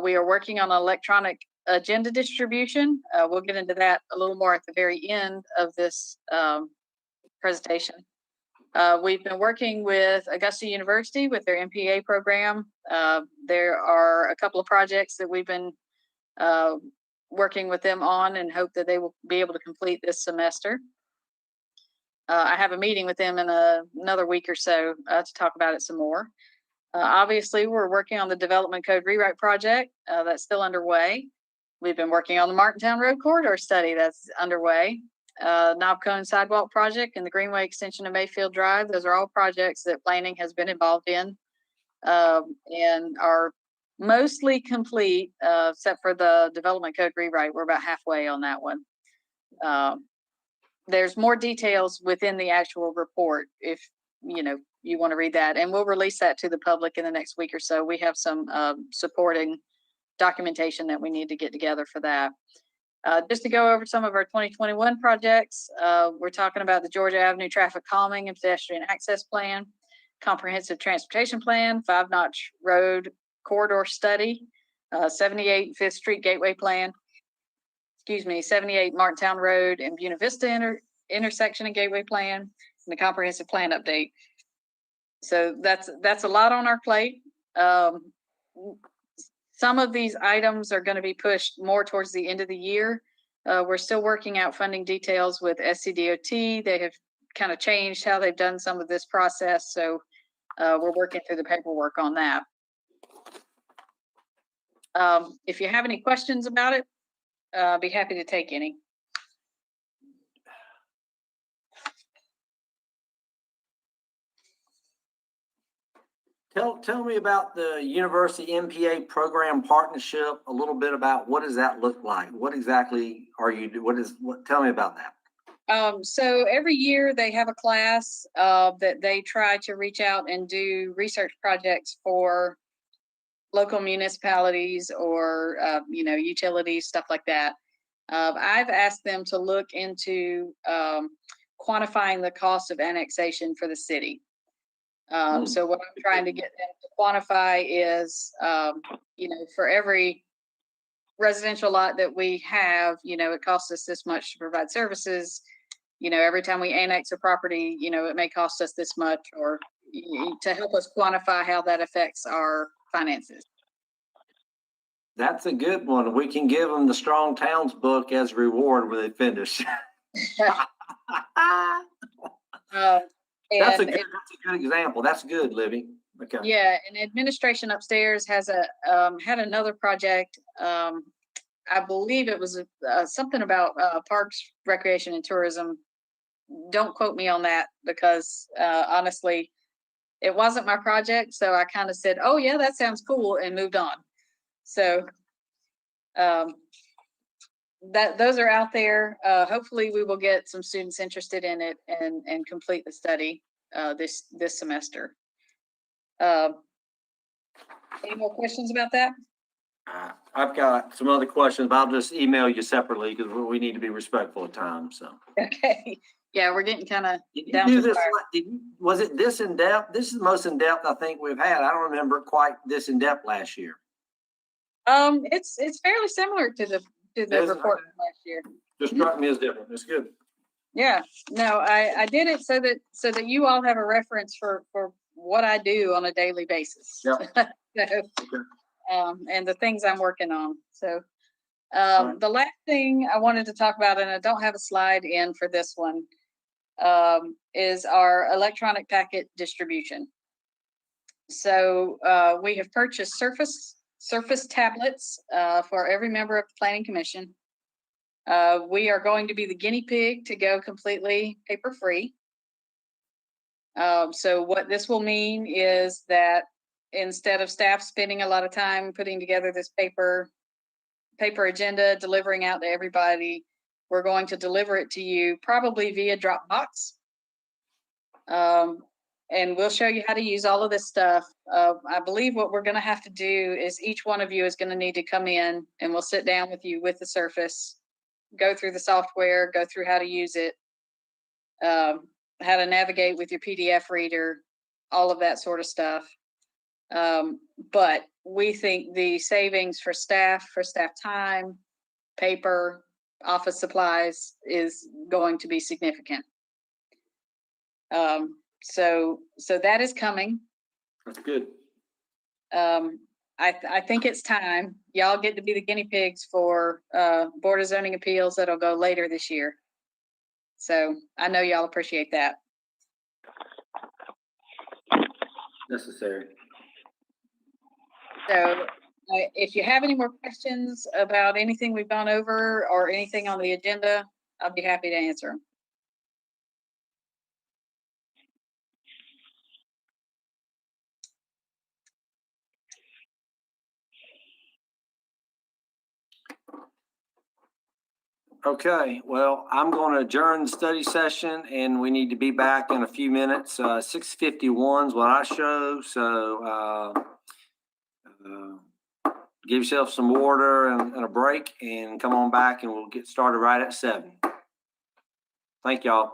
We are working on electronic agenda distribution. We'll get into that a little more at the very end of this presentation. We've been working with Augusta University with their MPA program. There are a couple of projects that we've been working with them on and hope that they will be able to complete this semester. I have a meeting with them in another week or so to talk about it some more. Obviously, we're working on the development code rewrite project that's still underway. We've been working on the Martintown Road Corridor study that's underway. Knob Cone Sidewalk project and the Greenway extension of Mayfield Drive. Those are all projects that planning has been involved in and are mostly complete, except for the development code rewrite. We're about halfway on that one. There's more details within the actual report if you want to read that, and we'll release that to the public in the next week or so. We have some supporting documentation that we need to get together for that. Just to go over some of our 2021 projects, we're talking about the Georgia Avenue Traffic Calming and Pedestrian Access Plan, Comprehensive Transportation Plan, 5-notch Road Corridor Study, 78 Fifth Street Gateway Plan, 78 Martintown Road and Buena Vista intersection and gateway plan, and the comprehensive plan update. So that's a lot on our plate. Some of these items are going to be pushed more towards the end of the year. We're still working out funding details with SCDOT. They have kind of changed how they've done some of this process. So we're working through the paperwork on that. If you have any questions about it, I'll be happy to take any. Tell me about the University MPA program partnership, a little bit about what does that look like? What exactly are you, tell me about that. So every year they have a class that they try to reach out and do research projects for local municipalities or, utilities, stuff like that. I've asked them to look into quantifying the cost of annexation for the city. So what I'm trying to get them to quantify is, for every residential lot that we have, it costs us this much to provide services. Every time we annex a property, it may cost us this much, or to help us quantify how that affects our finances. That's a good one. We can give them the Strong Towns book as a reward when they finish. That's a good example. That's good, Libby. Okay. Yeah, and administration upstairs has had another project. I believe it was something about parks, recreation, and tourism. Don't quote me on that because honestly, it wasn't my project. So I kind of said, "Oh yeah, that sounds cool," and moved on. So those are out there. Hopefully, we will get some students interested in it and complete the study this semester. Any more questions about that? I've got some other questions, but I'll just email you separately because we need to be respectful of time. So. Okay. Yeah, we're getting kind of down to this. Was it this in depth? This is the most in depth I think we've had. I don't remember quite this in depth last year. It's fairly similar to the report from last year. Just struck me as different. It's good. Yeah. No, I did it so that you all have a reference for what I do on a daily basis. Yep. And the things I'm working on. So the last thing I wanted to talk about, and I don't have a slide in for this one, is our electronic packet distribution. So we have purchased Surface tablets for every member of the Planning Commission. We are going to be the guinea pig to go completely paper-free. So what this will mean is that instead of staff spending a lot of time putting together this paper agenda, delivering out to everybody, we're going to deliver it to you probably via Dropbox. And we'll show you how to use all of this stuff. I believe what we're going to have to do is each one of you is going to need to come in and we'll sit down with you with the Surface, go through the software, go through how to use it, how to navigate with your PDF reader, all of that sort of stuff. But we think the savings for staff time, paper, office supplies is going to be significant. So that is coming. That's good. I think it's time. Y'all get to be the guinea pigs for Board of Zoning Appeals that'll go later this year. So I know y'all appreciate that. Necessary. So if you have any more questions about anything we've gone over or anything on the agenda, I'll be happy to answer them. Okay, well, I'm going to adjourn the study session and we need to be back in a few minutes. 6:51 is what I show. So give yourself some water and a break and come on back and we'll get started right at 7. Thank y'all.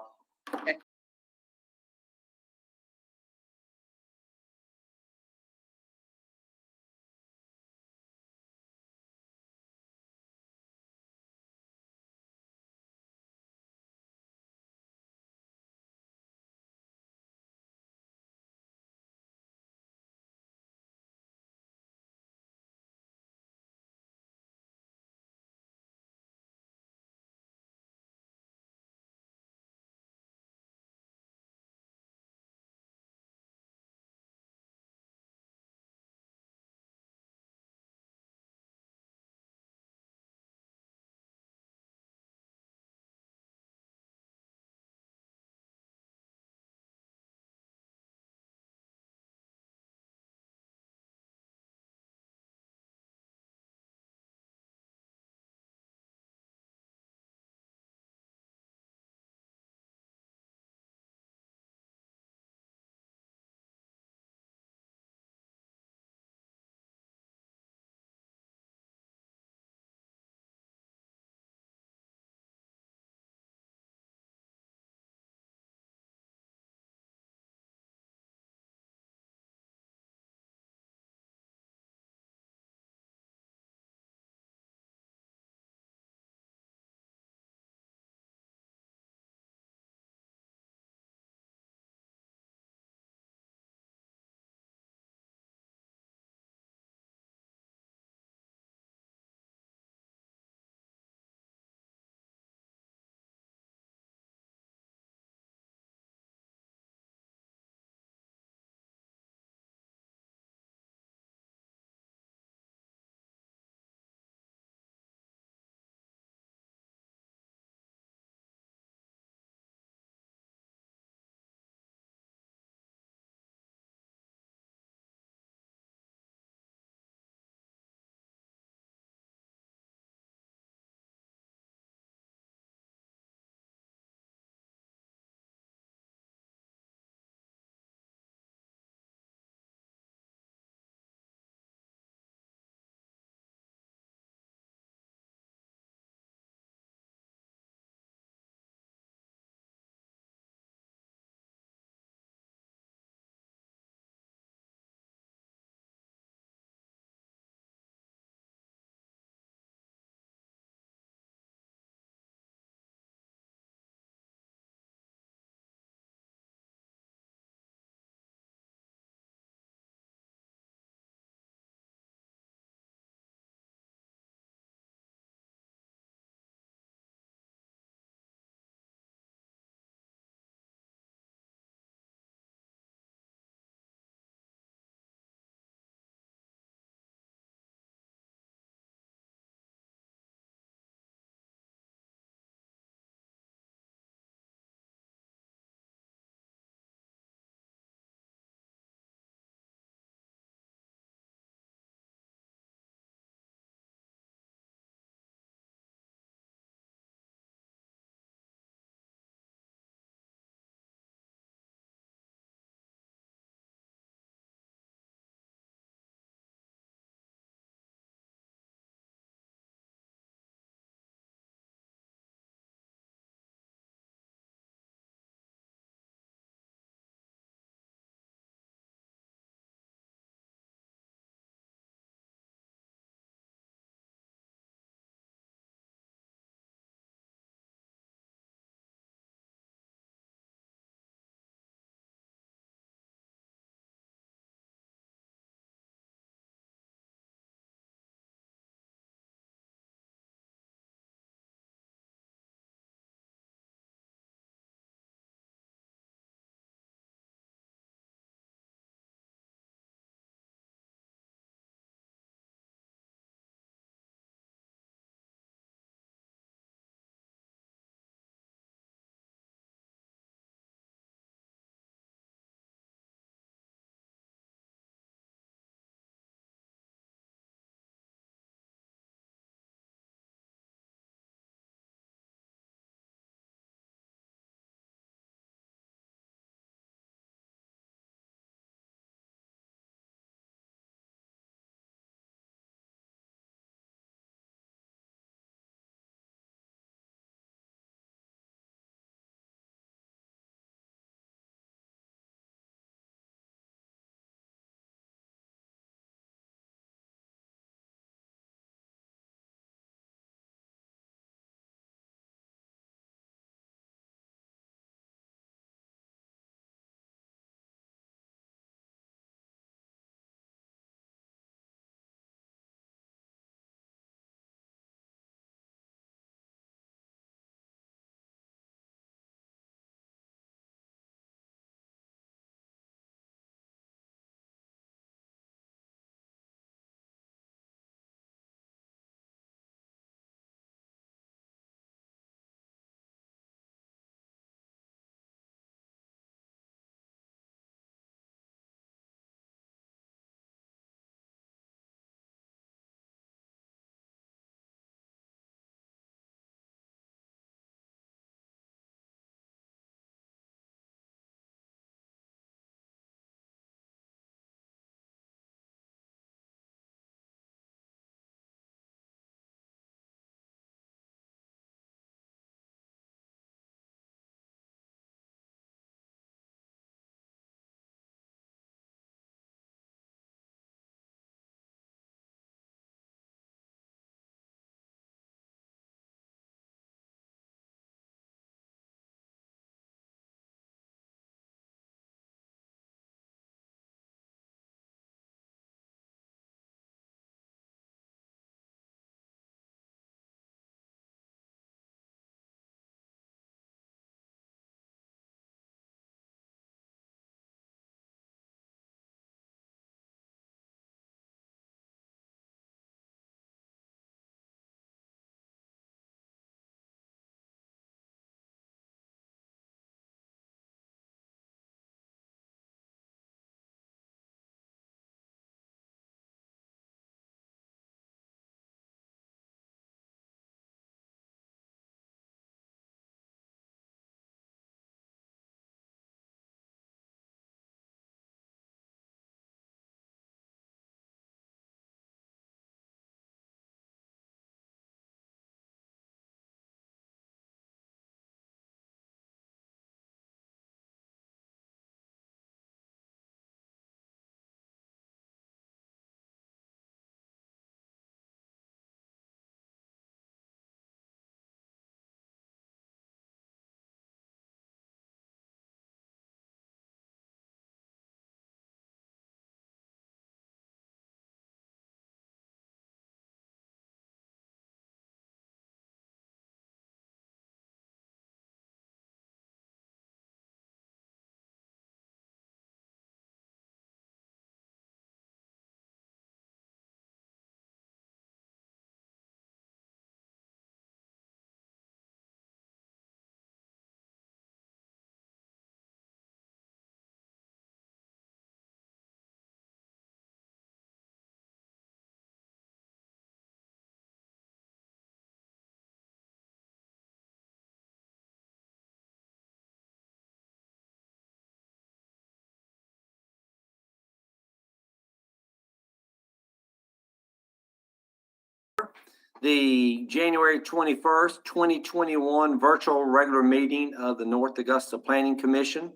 the January 21st, 2021 virtual regular meeting of the North Augusta Planning Commission.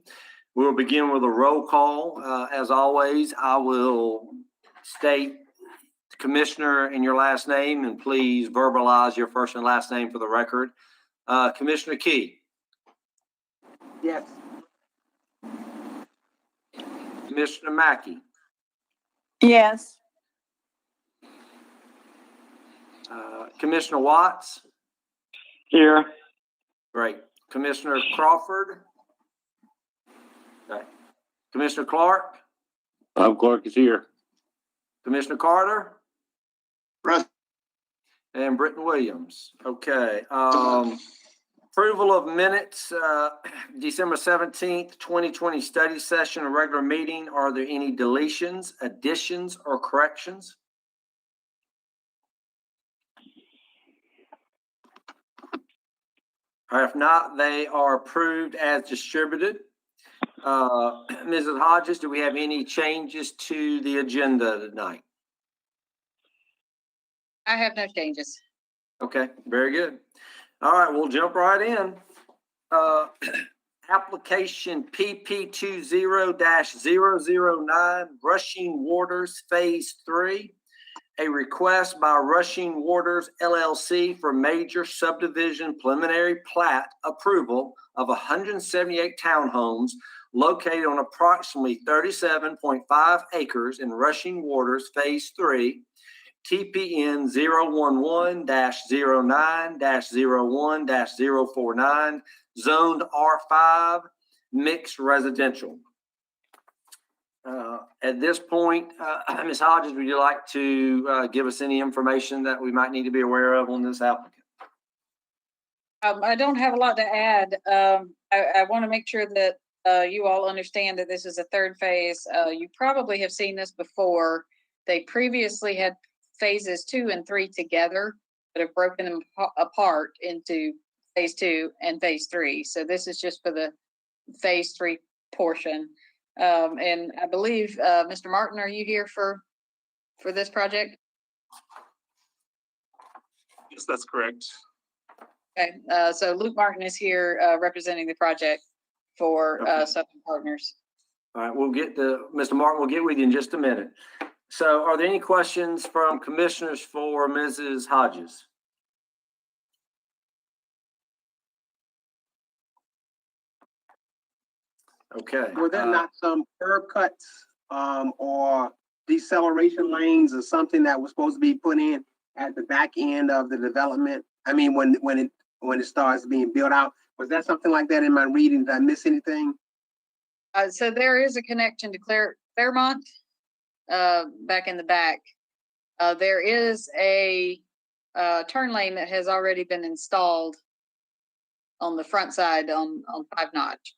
We'll begin with a roll call. As always, I will state the commissioner and your last name, and please verbalize your first and last name for the record. Commissioner Key. Yes. Commissioner Mackey. Yes. Commissioner Watts. Here. Great. Commissioner Crawford. Okay. Commissioner Clark. Clark is here. Commissioner Carter. Present. And Britton Williams. Okay. Approval of minutes, December 17th, 2020 study session and regular meeting. Are there any deletions, additions, or corrections? If not, they are approved as distributed. Mrs. Hodges, do we have any changes to the agenda tonight? I have no changes. Okay, very good. All right, we'll jump right in. Application PP20-009, Rushing Waters Phase 3. A request by Rushing Waters LLC for major subdivision preliminary plat approval of 178 townhomes located on approximately 37.5 acres in Rushing Waters Phase 3, TPN 011-09-01-049, zoned R5, mixed residential. At this point, Ms. Hodges, would you like to give us any information that we might need to be aware of on this applicant? I don't have a lot to add. I want to make sure that you all understand that this is a third phase. You probably have seen this before. They previously had phases 2 and 3 together, but have broken them apart into phase 2 and phase 3. So this is just for the phase 3 portion. And I believe, Mr. Martin, are you here for this project? Yes, that's correct. Okay, so Luke Martin is here representing the project for Southern Partners. All right, we'll get to Mr. Martin. We'll get with you in just a minute. So are there any questions from commissioners for Mrs. Hodges? Okay. Were there not some curb cuts, or deceleration lanes or something that was supposed to be put in at the back end of the development? I mean, when it starts being built out, was that something like that in my reading? Did I miss anything? So there is a connection to Claremont, back in the back. There is a turn lane that has already been installed on the front side on 5 Notch.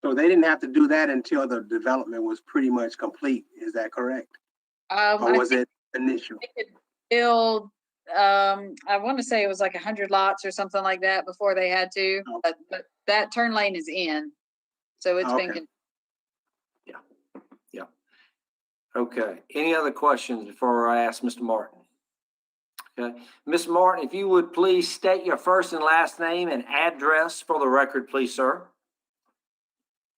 So they didn't have to do that until the development was pretty much complete. Is that correct? Or was it initial? They could build, I want to say it was like 100 lots or something like that before they had to, but that turn lane is in. So it's been. Yeah. Okay. Any other questions before I ask Mr. Martin? Okay. Ms. Martin, if you would please state your first and last name and address for the record, please, sir.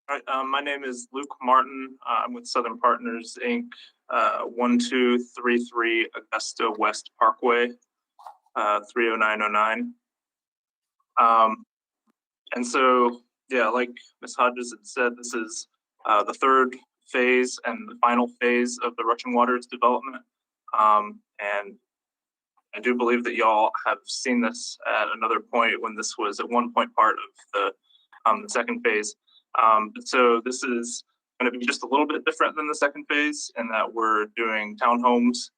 All right, my name is Luke Martin. I'm with Southern Partners, Inc., 1233 Augusta West Parkway, 30909. And so, yeah, like Ms. Hodges had said, this is the third phase and the final phase of the Rushing Waters development. And I do believe that y'all have seen this at another point when this was at one point part of the second phase. So this is going to be just a little bit different than the second phase in that we're doing townhomes.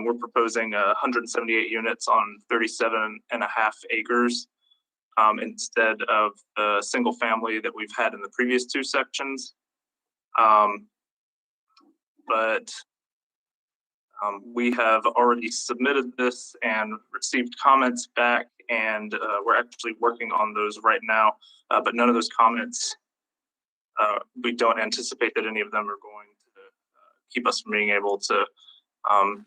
We're proposing 178 units on 37.5 acres instead of the single family that we've had in the previous 2 sections. But we have already submitted this and received comments back, and we're actually working on those right now. But none of those comments, we don't anticipate that any of them are going to keep us from being able to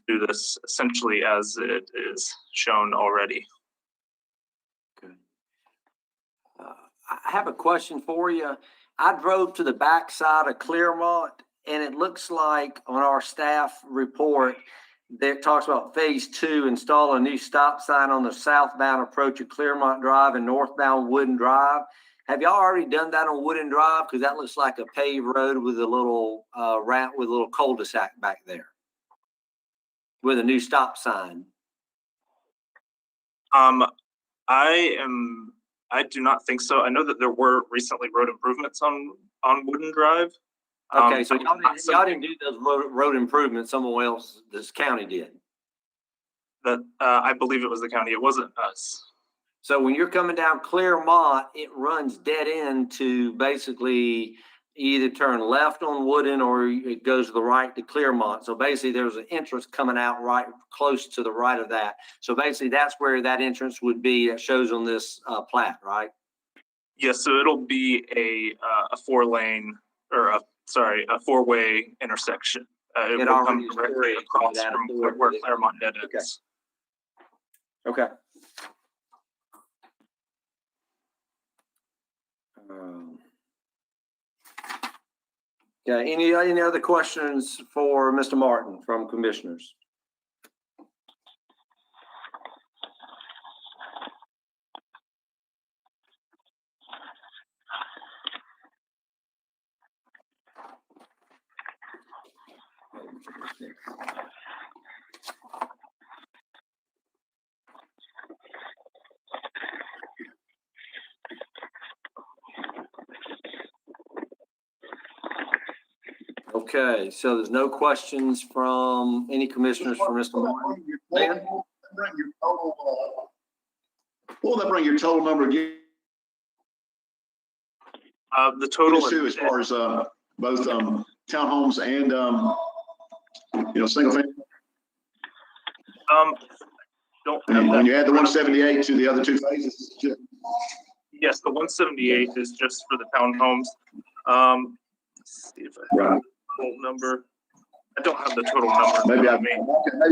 do this essentially as it is shown already. I have a question for you. I drove to the backside of Clearmont, and it looks like on our staff report that talks about phase 2, install a new stop sign on the southbound approach of Clearmont Drive and northbound Wooden Drive. Have y'all already done that on Wooden Drive? Because that looks like a paved road with a little ramp with a little cul-de-sac back there with a new stop sign. I do not think so. I know that there were recently road improvements on Wooden Drive. Okay, so y'all didn't do those road improvements. Someone else, this county did. That I believe it was the county. It wasn't us. So when you're coming down Clearmont, it runs dead end to basically either turn left on Wooden or it goes to the right to Clearmont. So basically there's an entrance coming out right close to the right of that. So basically that's where that entrance would be that shows on this plat, right? Yes, so it'll be a 4-lane or a 4-way intersection. It will come directly across from where Clearmont dead ends. Okay. Okay, any other questions for Mr. Martin from commissioners? Okay, so there's no questions from any commissioners for Mr. Martin. What will that bring your total number again? The total Too, as far as both townhomes and single family. Don't have When that. you add the 178 to the other two phases. Yes, the 178 is just for the townhomes. Let's see if I have the total number. I don't have the total number. Maybe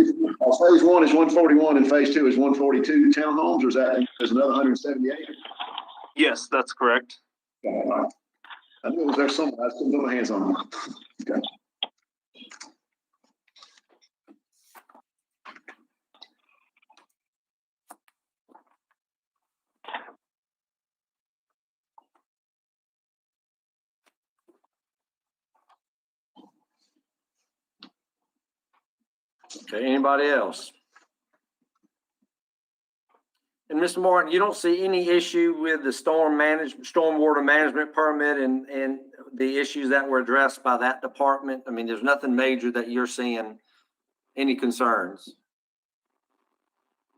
phase 1 is 141 and phase 2 is 142 townhomes, or is that there's another 178? Yes, that's correct. I knew it was there somewhere. I couldn't put my hands on it. Okay. Okay, anybody else? And Mr. Martin, you don't see any issue with the stormwater management permit and the issues that were addressed by that department? I mean, there's nothing major that you're seeing, any concerns?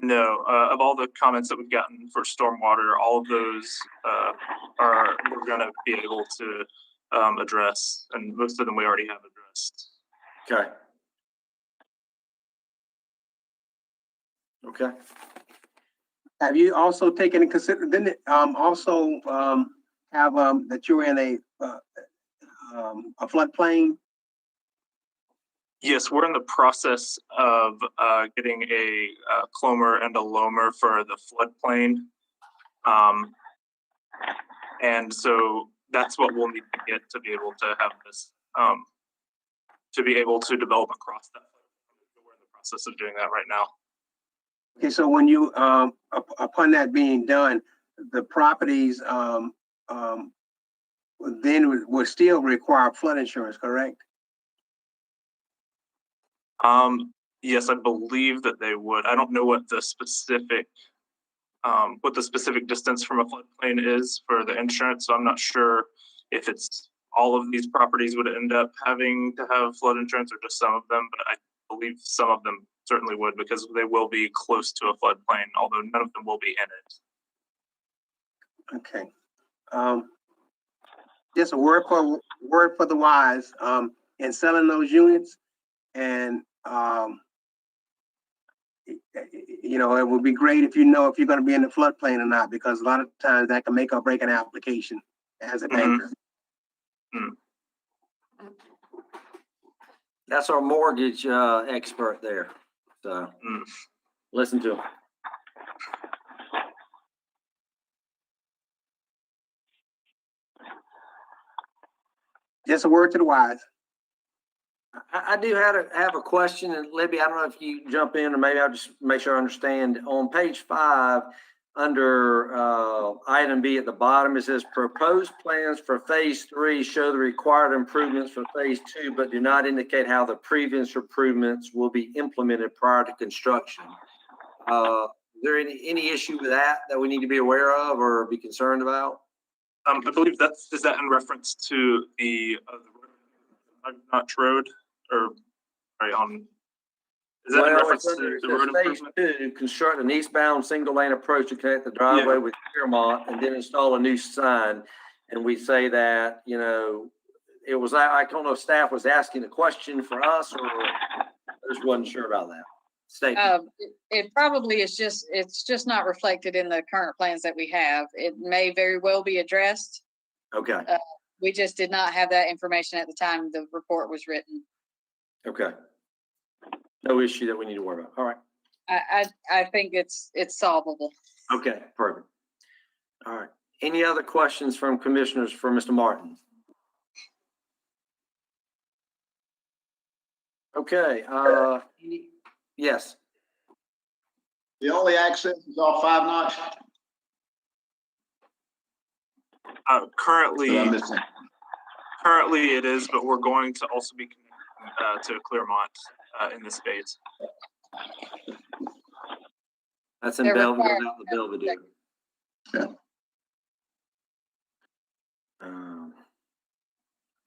No, of all the comments that we've gotten for stormwater, all of those we're going to be able to address, and most of them we already have addressed. Okay. Okay. Have you also taken into consideration, didn't it also have that you were in a floodplain? Yes, we're in the process of getting a clomer and a loamer for the floodplain. And so that's what we'll need to get to be able to have this, to be able to develop across that. We're in the process of doing that right now. Okay, so when you, upon that being done, the properties then would still require flood insurance, correct? Yes, I believe that they would. I don't know what the specific distance from a floodplain is for the insurance, so I'm not sure if it's all of these properties would end up having to have flood insurance or just some of them, but I believe some of them certainly would, because they will be close to a floodplain, although none of them will be in it. Okay. Just a word for the wise in selling those units, and it would be great if you know if you're going to be in the floodplain or not, because a lot of times that can make or break an application as a banker. Mm-hmm. That's our mortgage, expert there. So listen to him. Just a word to the wise. I do have a question, and Libby, I don't know if you jump in, or maybe I'll just make sure I understand. On page 5, under item B at the bottom, it says proposed plans for phase 3 show the required improvements for phase 2, but do not indicate how the previous improvements will be implemented prior to construction. Is there any issue with that we need to be aware of or be concerned about? I believe is that in reference to the Notch Road, or right on? Is that in reference to the road phase improvement? 2, construct an eastbound single lane approach to connect the driveway with Claremont, and then install a new sign. And we say that, you know, it was, I don't know if staff was asking a question for us, or I just wasn't sure about that statement. It probably is it's just not reflected in the current plans that we have. It may very well be addressed. Okay. We just did not have that information at the time the report was written. Okay. No issue that we need to worry about. All right. I think it's solvable. Okay, perfect. All right. Any other questions from commissioners for Mr. Martin? Okay, yes. The only access is off 5 Notch? Currently, Did I miss that? currently it is, but we're going to also be connecting to Claremont in this phase. That's in They're Belvedere, required- out the Belvedere. Yeah.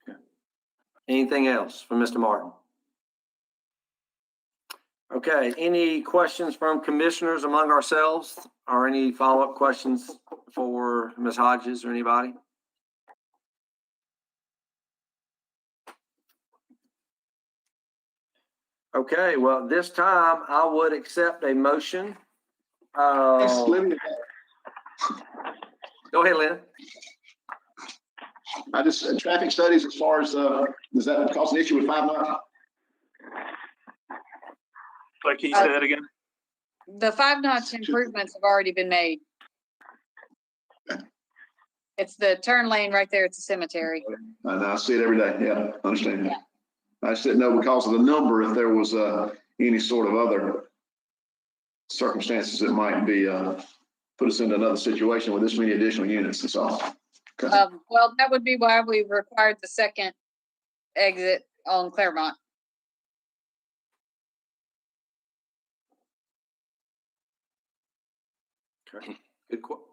Okay. Anything else from Mr. Martin? Okay, any questions from commissioners among ourselves, or any follow-up questions for Ms. Hodges or anybody? Okay, well, this time I would accept a motion. Thanks, Libby. Go ahead, Lynn. I just, traffic studies as far as, does that cause an issue with 5 Notch? Like, can you say that again? The 5 Notch improvements have already been made. It's the turn lane right there at the cemetery. I know, I see it every day. Yeah, I understand. I just didn't know because of the number, if there was, any sort of other circumstances that might be, put us into another situation with this many additional units. That's all. Okay. Well, that would be why we required the second exit on Claremont. Okay.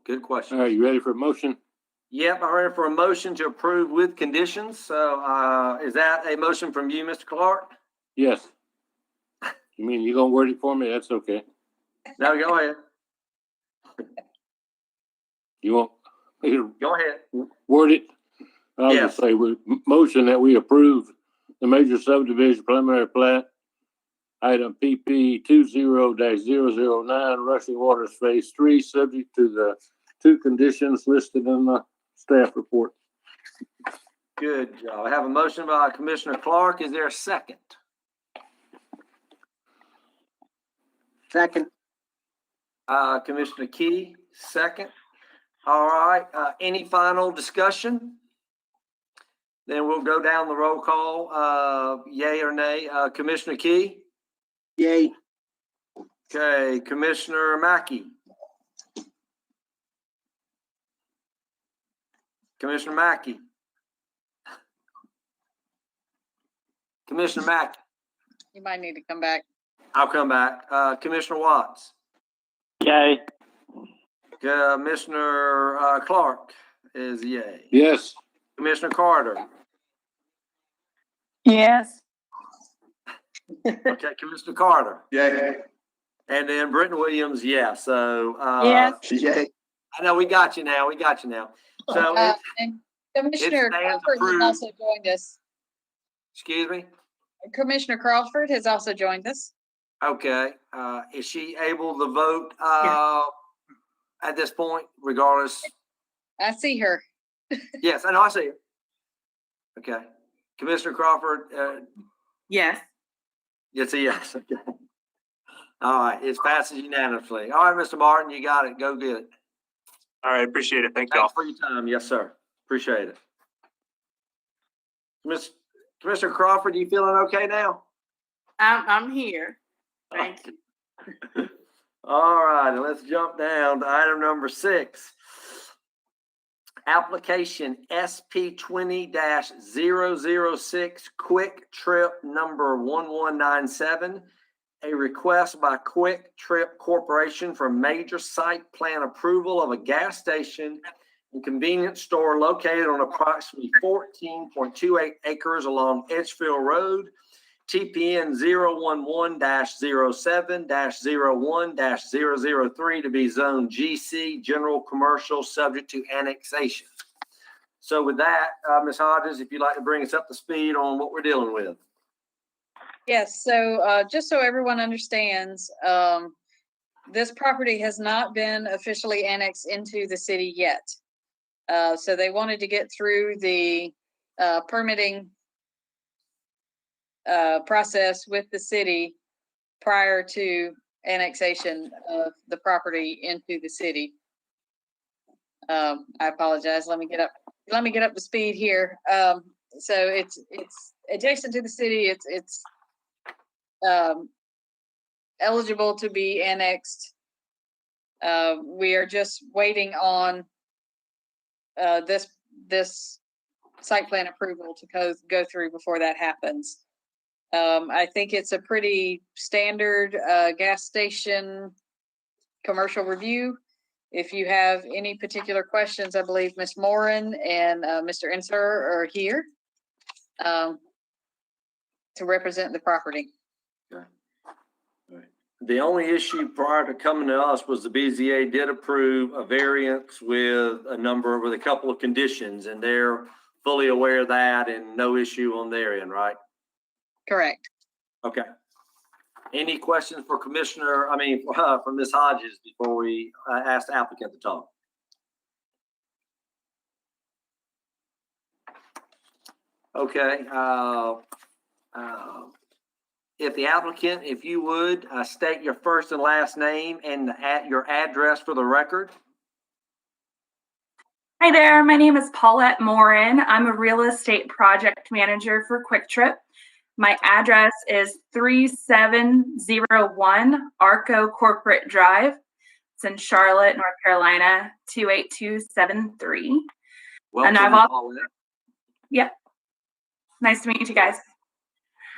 Good question. All right, you ready for a motion? Yep, I'm ready for a motion to approve with conditions. So, is that a motion from you, Mr. Clark? Yes. You mean you gonna word it for me? That's okay. No, go ahead. You want me to Go ahead. word it? I'll just say, motion that we approve the major subdivision preliminary plat, item PP 20-009, Rushing Waters Phase 3, subject to the 2 conditions listed in the staff report. Good job. I have a motion by Commissioner Clark. Is there a second? Second. Commissioner Key, second. All right, any final discussion? Then we'll go down the roll call, yay or nay. Commissioner Key? Yay. Okay, Commissioner Mackey? Commissioner Mackey? Commissioner Mackey? You might need to come back. I'll come back. Commissioner Watts? Yay. Commissioner Clark is yay. Yes. Commissioner Carter? Yes. Okay, Commissioner Carter? Yay. And then Britton Williams, yeah. So, Yes. Yay. I know we got you now. So, And Commissioner stands Crawford has approved. also joined us. excuse me? Commissioner Crawford has also joined us. Okay, is she able to vote, at this point, regardless? I see her. Yes, I know, I see her. Okay, Commissioner Crawford, Yes. It's a yes. Okay. All right, it passes unanimously. All right, Mr. Martin, you got it. Go get it. All right, appreciate it. Thank y'all. Thanks for your time. Yes, sir. Appreciate it. Commissioner Crawford, you feeling okay now? I'm here. Thank you. All right, let's jump down to item number 6. Application SP 20-006 Quick Trip number 1197. A request by Quick Trip Corporation for major site plan approval of a gas station and convenience store located on approximately 14.28 acres along Edgefield Road, TPN 011-07-01-003 to be zone GC, general commercial, subject to annexation. So with that, Ms. Hodges, if you'd like to bring us up to speed on what we're dealing with. Yes, so just so everyone understands, this property has not been officially annexed into the city yet. So they wanted to get through the permitting process with the city prior to annexation of the property into the city. I apologize. Let me get up to speed here. So it's adjacent to the city. It's eligible to be annexed. We are just waiting on this site plan approval to go through before that happens. I think it's a pretty standard gas station commercial review. If you have any particular questions, I believe Ms. Morin and Mr. Inser are here to represent the property. Okay. All right. The only issue prior to coming to us was the BZA did approve a variance with a couple of conditions, and they're fully aware of that and no issue on their end, right? Correct. Okay. Any questions for for Ms. Hodges before we ask the applicant to talk? Okay. If the applicant, if you would, state your first and last name and your address for the record. Hi there, my name is Paulette Morin. I'm a real estate project manager for Quick Trip. My address is 3701 Arco Corporate Drive. It's in Charlotte, North Carolina, 28273. Welcome, And I've also, Paulette. Yep. Nice to meet you guys.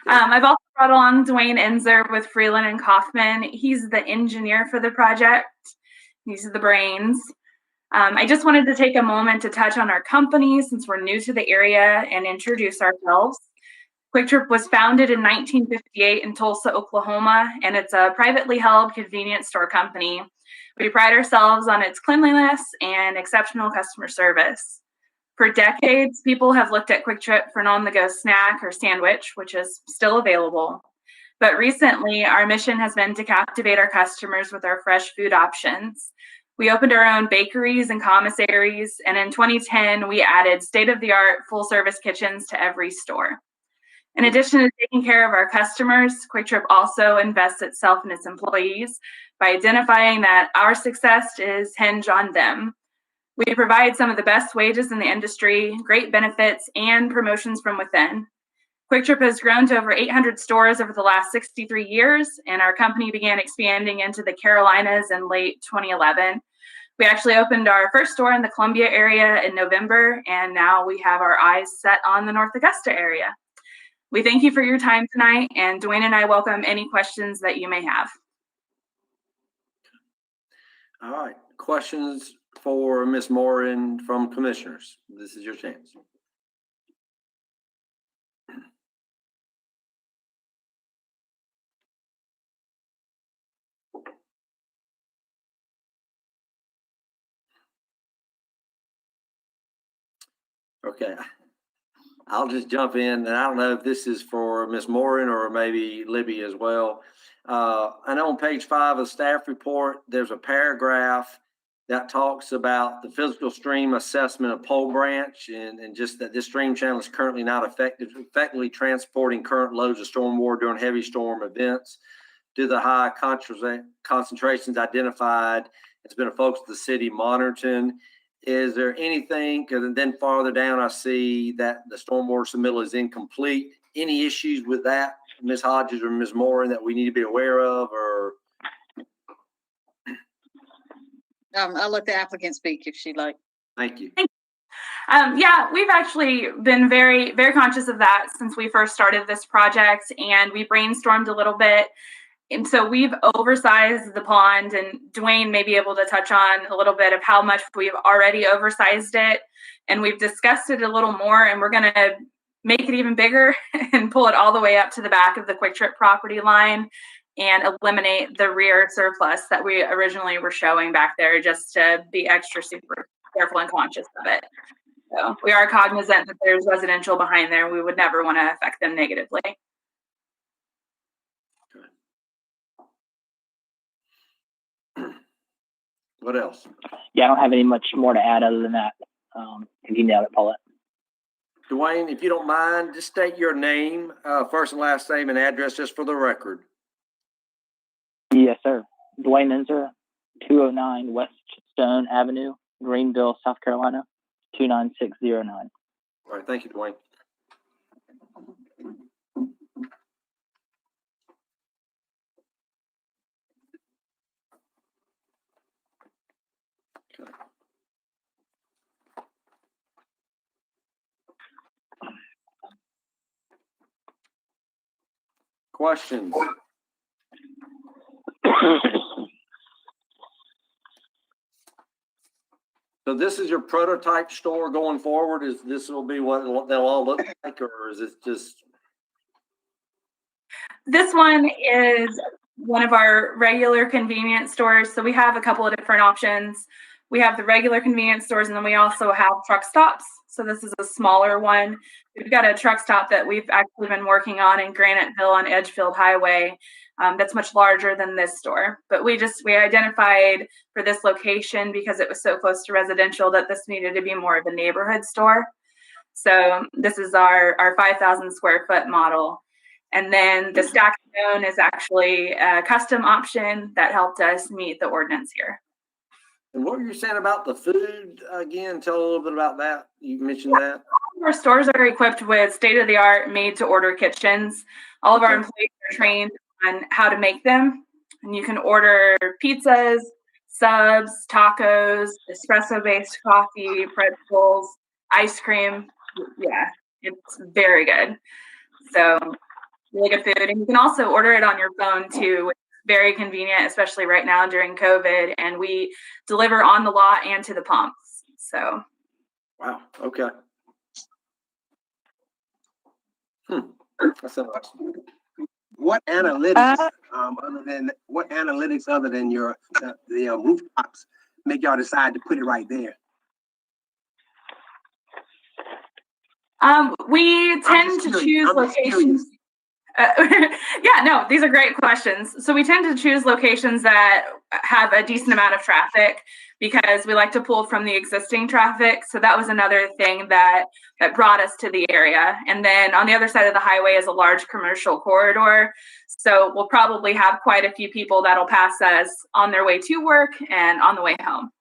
I've also brought along Dwayne Inser with Freeland and Kaufman. He's the engineer for the project. These are the brains. I just wanted to take a moment to touch on our company since we're new to the area and introduce ourselves. Quick Trip was founded in 1958 in Tulsa, Oklahoma, and it's a privately held convenience store company. We pride ourselves on its cleanliness and exceptional customer service. For decades, people have looked at Quick Trip for an on-the-go snack or sandwich, which is still available. But recently, our mission has been to captivate our customers with our fresh food options. We opened our own bakeries and commissaries, and in 2010, we added state-of-the-art full-service kitchens to every store. In addition to taking care of our customers, Quick Trip also invests itself in its employees by identifying that our success is hinge on them. We provide some of the best wages in the industry, great benefits, and promotions from within. Quick Trip has grown to over 800 stores over the last 63 years, and our company began expanding into the Carolinas in late 2011. We actually opened our first store in the Columbia area in November, and now we have our eyes set on the North Augusta area. We thank you for your time tonight, and Dwayne and I welcome any questions that you may have. All right. Questions for Ms. Morin from commissioners? This is your chance. Okay. I'll just jump in, and I don't know if this is for Ms. Morin or maybe Libby as well. I know on page 5 of the staff report, there's a paragraph that talks about the physical stream assessment of Pole Branch and just that this stream channel is currently not effectively transporting current loads of stormwater during heavy storm events. Due to the high concentrations identified, it's been a focus of the city monitoring. Is there anything, and then farther down, I see that the stormwater submittal is incomplete. Any issues with that, Ms. Hodges or Ms. Moran, that we need to be aware of, or? I'll let the applicant speak if she'd like. Thank you. Yeah, we've actually been very, very conscious of that since we first started this project, and we brainstormed a little bit. And so we've oversized the pond, and Dwayne may be able to touch on a little bit of how much we've already oversized it. And we've discussed it a little more, and we're going to make it even bigger and pull it all the way up to the back of the Quick Trip property line and eliminate the rear surplus that we originally were showing back there, just to be extra super careful and conscious of it. So we are cognizant that there's residential behind there. We would never want to affect them negatively. What else? Yeah, I don't have any much more to add other than that. If you nailed it, Paulette. Dwayne, if you don't mind, just state your name, first and last name and address just for the record. Yes, sir. Dwayne Enzer, 209 West Stone Avenue, Greenville, South Carolina, 29609. All right, thank you, Dwayne. Okay. Questions? So this is your prototype store going forward? Is this will be what they'll all look like, or is it just? This one is one of our regular convenience stores. So we have a couple of different options. We have the regular convenience stores, and then we also have truck stops. So this is a smaller one. We've got a truck stop that we've actually been working on in Graniteville on Edgefield Highway. That's much larger than this store. But we identified for this location, because it was so close to residential, that this needed to be more of a neighborhood store. So this is our 5,000 square foot model. And then the stack stone is actually a custom option that helped us meet the ordinance here. And what were you saying about the food again? Tell a little bit about that. You mentioned that. All of our stores are equipped with state-of-the-art made-to-order kitchens. All of our employees are trained on how to make them. And you can order pizzas, subs, tacos, espresso-based coffee, pretzels, ice cream. Yeah, it's very good. So really good food. And you can also order it on your phone too. It's very convenient, especially right now during COVID. And we deliver on the lot and to the pumps. So. Wow. Okay. That's interesting. What analytics, other than your the rooftops make y'all decide to put it right there? We tend to choose locations. Yeah, no, these are great questions. So we tend to choose locations that have a decent amount of traffic because we like to pull from the existing traffic. So that was another thing that brought us to the area. And then on the other side of the highway is a large commercial corridor. So we'll probably have quite a few people that'll pass us on their way to work and on the way home.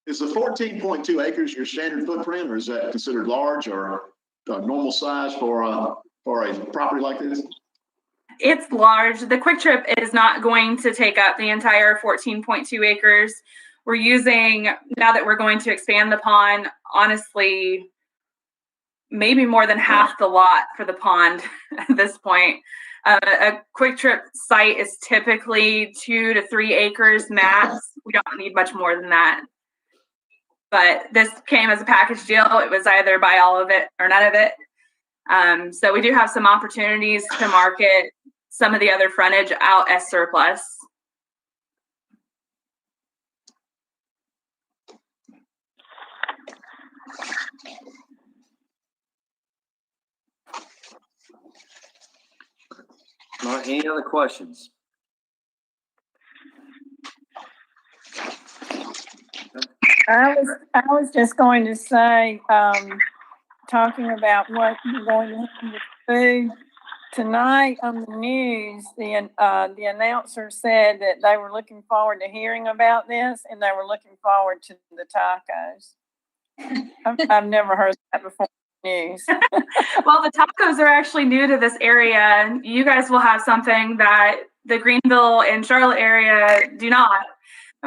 Is the 14.2 acres your standard footprint, or is that considered large or a normal size for a property like this? It's large. The Quick Trip is not going to take up the entire 14.2 acres. We're using, now that we're going to expand the pond, honestly, maybe more than half the lot for the pond at this point. A Quick Trip site is typically 2 to 3 acres max. We don't need much more than that. But this came as a package deal. It was either buy all of it or none of it. So we do have some opportunities to market some of the other frontage out as surplus. All right, any other questions? I was just going to say, talking about what you're going to have with food. Tonight on the news, the announcer said that they were looking forward to hearing about this and they were looking forward to the tacos. I've never heard that before in the news. Well, the tacos are actually new to this area. You guys will have something that the Greenville and Charlotte area do not.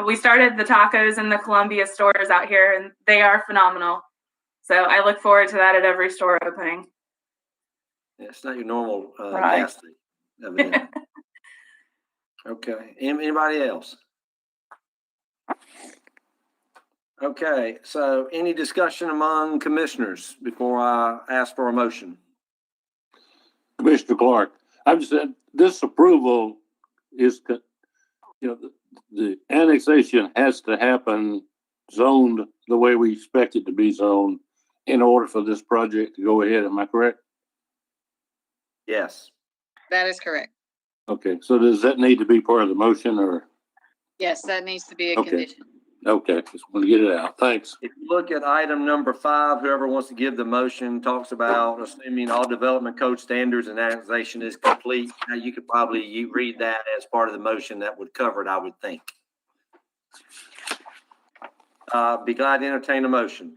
We started the tacos in the Columbia stores out here, and they are phenomenal. So I look forward to that at every store opening. Yeah, it's not your normal Right. gas station, evidently. Okay, anybody else? Okay, so any discussion among commissioners before I ask for a motion? Commissioner Clark, I've just said this approval is, the annexation has to happen zoned the way we expect it to be zoned in order for this project to go ahead. Am I correct? Yes. That is correct. Okay, so does that need to be part of the motion or? Yes, that needs to be a Okay. condition. Okay, just want to get it out. Thanks. If you look at item number 5, whoever wants to give the motion talks about assuming all development code standards and annexation is complete. Now you could probably read that as part of the motion that would cover it, I would think. Be glad to entertain a motion.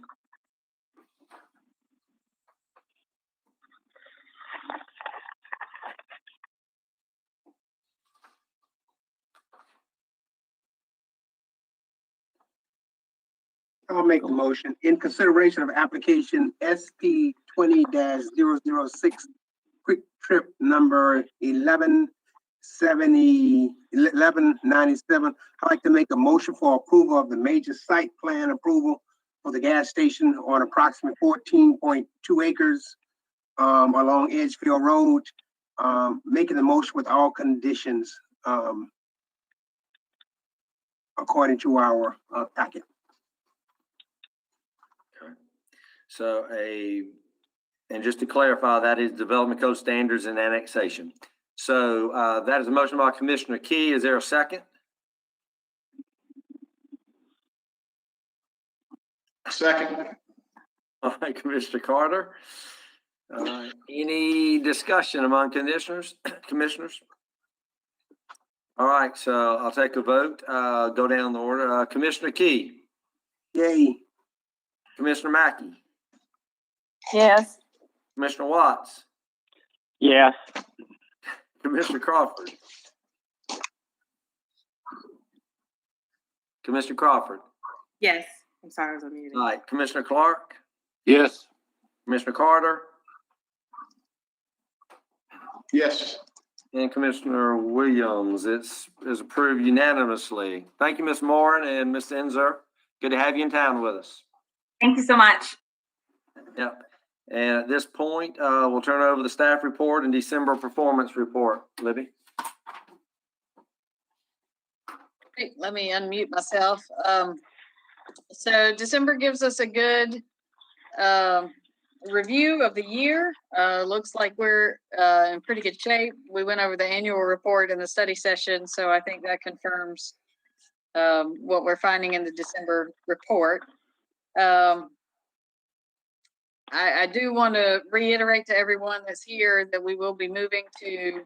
I'll make the motion. In consideration of application SP 20-006, quick trip number 1197, I'd like to make a motion for approval of the major site plan approval for the gas station on approximately 14.2 acres along Edgefield Road, making the motion with all conditions according to our packet. So and just to clarify, that is development code standards and annexation. So that is a motion by Commissioner Key. Is there a second? Second. All right, Commissioner Carter. Any discussion among commissioners? All right, so I'll take a vote. Go down the order. Commissioner Key. Yay. Commissioner Mackey. Yes. Commissioner Watts. Yes. Commissioner Crawford. Commissioner Crawford. Yes. I'm sorry, I was on mute. All right, Commissioner Clark. Yes. Commissioner Carter. Yes. And Commissioner Williams. It's approved unanimously. Thank you, Ms. Moran and Ms. Enzer. Good to have you in town with us. Thank you so much. Yep. And at this point, we'll turn over the staff report and December performance report. Libby? Great, let me unmute myself. So December gives us a good review of the year. Looks like we're in pretty good shape. We went over the annual report in the study session, so I think that confirms what we're finding in the December report. I do want to reiterate to everyone that's here that we will be moving to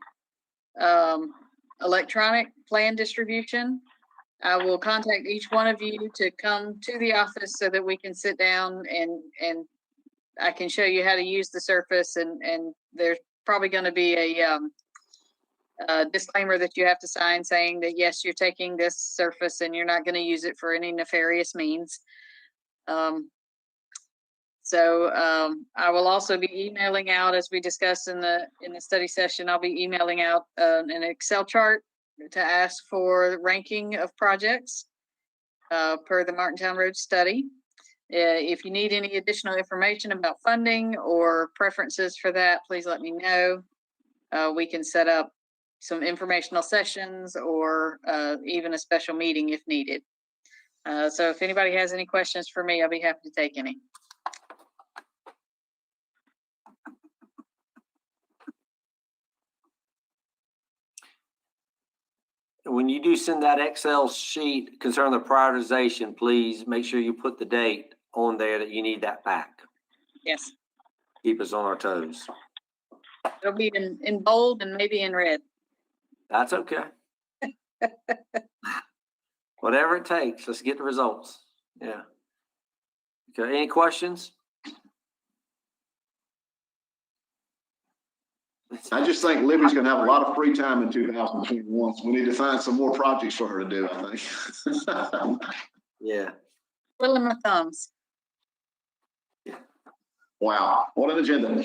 electronic plan distribution. I will contact each one of you to come to the office so that we can sit down and I can show you how to use the Surface, and there's probably going to be a disclaimer that you have to sign saying that yes, you're taking this Surface and you're not going to use it for any nefarious means. I will also be emailing out, as we discussed in the study session, I'll be emailing out an Excel chart to ask for ranking of projects per the Martintown Road study. If you need any additional information about funding or preferences for that, please let me know. We can set up some informational sessions or even a special meeting if needed. So if anybody has any questions for me, I'll be happy to take any. when you do send that Excel sheet concerning the prioritization, please make sure you put the date on there that you need that back. Yes, Keep us on our toes. it'll be in bold and maybe in red. That's okay. Whatever it takes, let's get the results. Yeah. Okay, any questions? I just think Libby's gonna have a lot of free time in 2021. So we need to find some more projects for her to do, I think. Yeah. Twiddling my thumbs. Wow, what an agenda.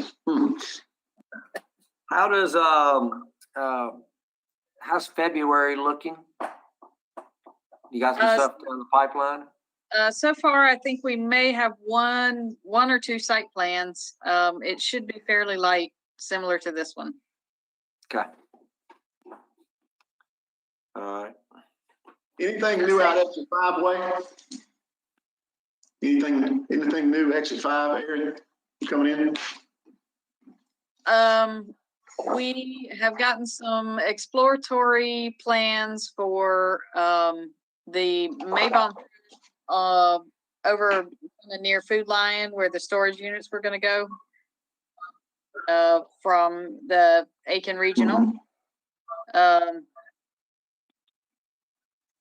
How does, how's February looking? You got some stuff in the pipeline? So far, I think we may have one or two site plans. It should be fairly light, similar to this one. Okay. All right. Anything new out exit 5 way? Anything new exit 5 area coming in? We have gotten some exploratory plans for the Maybon over near Food Lion, where the storage units were going to go from the Aiken Regional.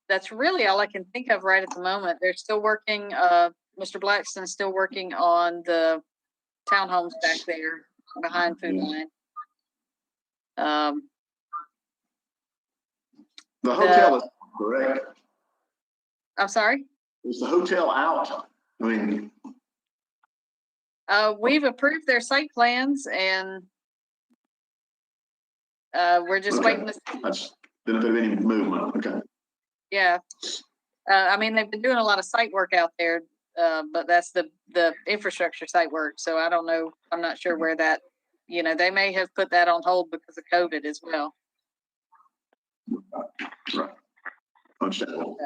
That's really all I can think of right at the moment. They're still working. Mr. Blackston's still working on the townhomes back there behind Food Lion. The hotel is correct. I'm sorry? Is the hotel out? I mean, We've approved their site plans and we're just okay. waiting to see. That's been a bit of any movement. Okay. Yeah. I mean, they've been doing a lot of site work out there, but that's the infrastructure site work. So I don't know. I'm not sure where that, they may have put that on hold because of COVID as well. Right. Understandable.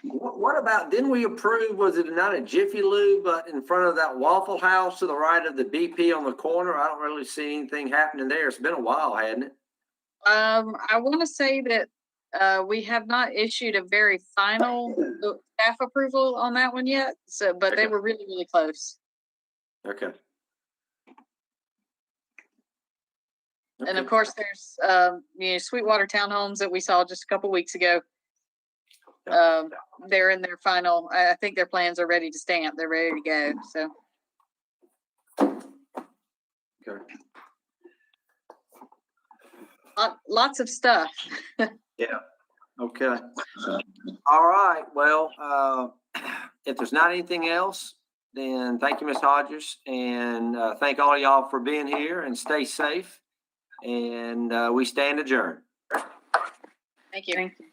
What about, didn't we approve, was it not a Jiffy Lube, but in front of that Waffle House to the right of the BP on the corner? I don't really see anything happening there. It's been a while, hadn't it? I want to say that we have not issued a very final staff approval on that one yet. So, but they were really, really close. Okay. And of course, there's Sweetwater Townhomes that we saw just a couple weeks ago. They're in their final. I think their plans are ready to stamp. They're ready to go. So. Okay. Lots of stuff. Yeah. Okay. All right. Well, if there's not anything else, then thank you, Ms. Hodges, and thank all of y'all for being here, and stay safe. And we stand adjourned. Thank you. Thank you.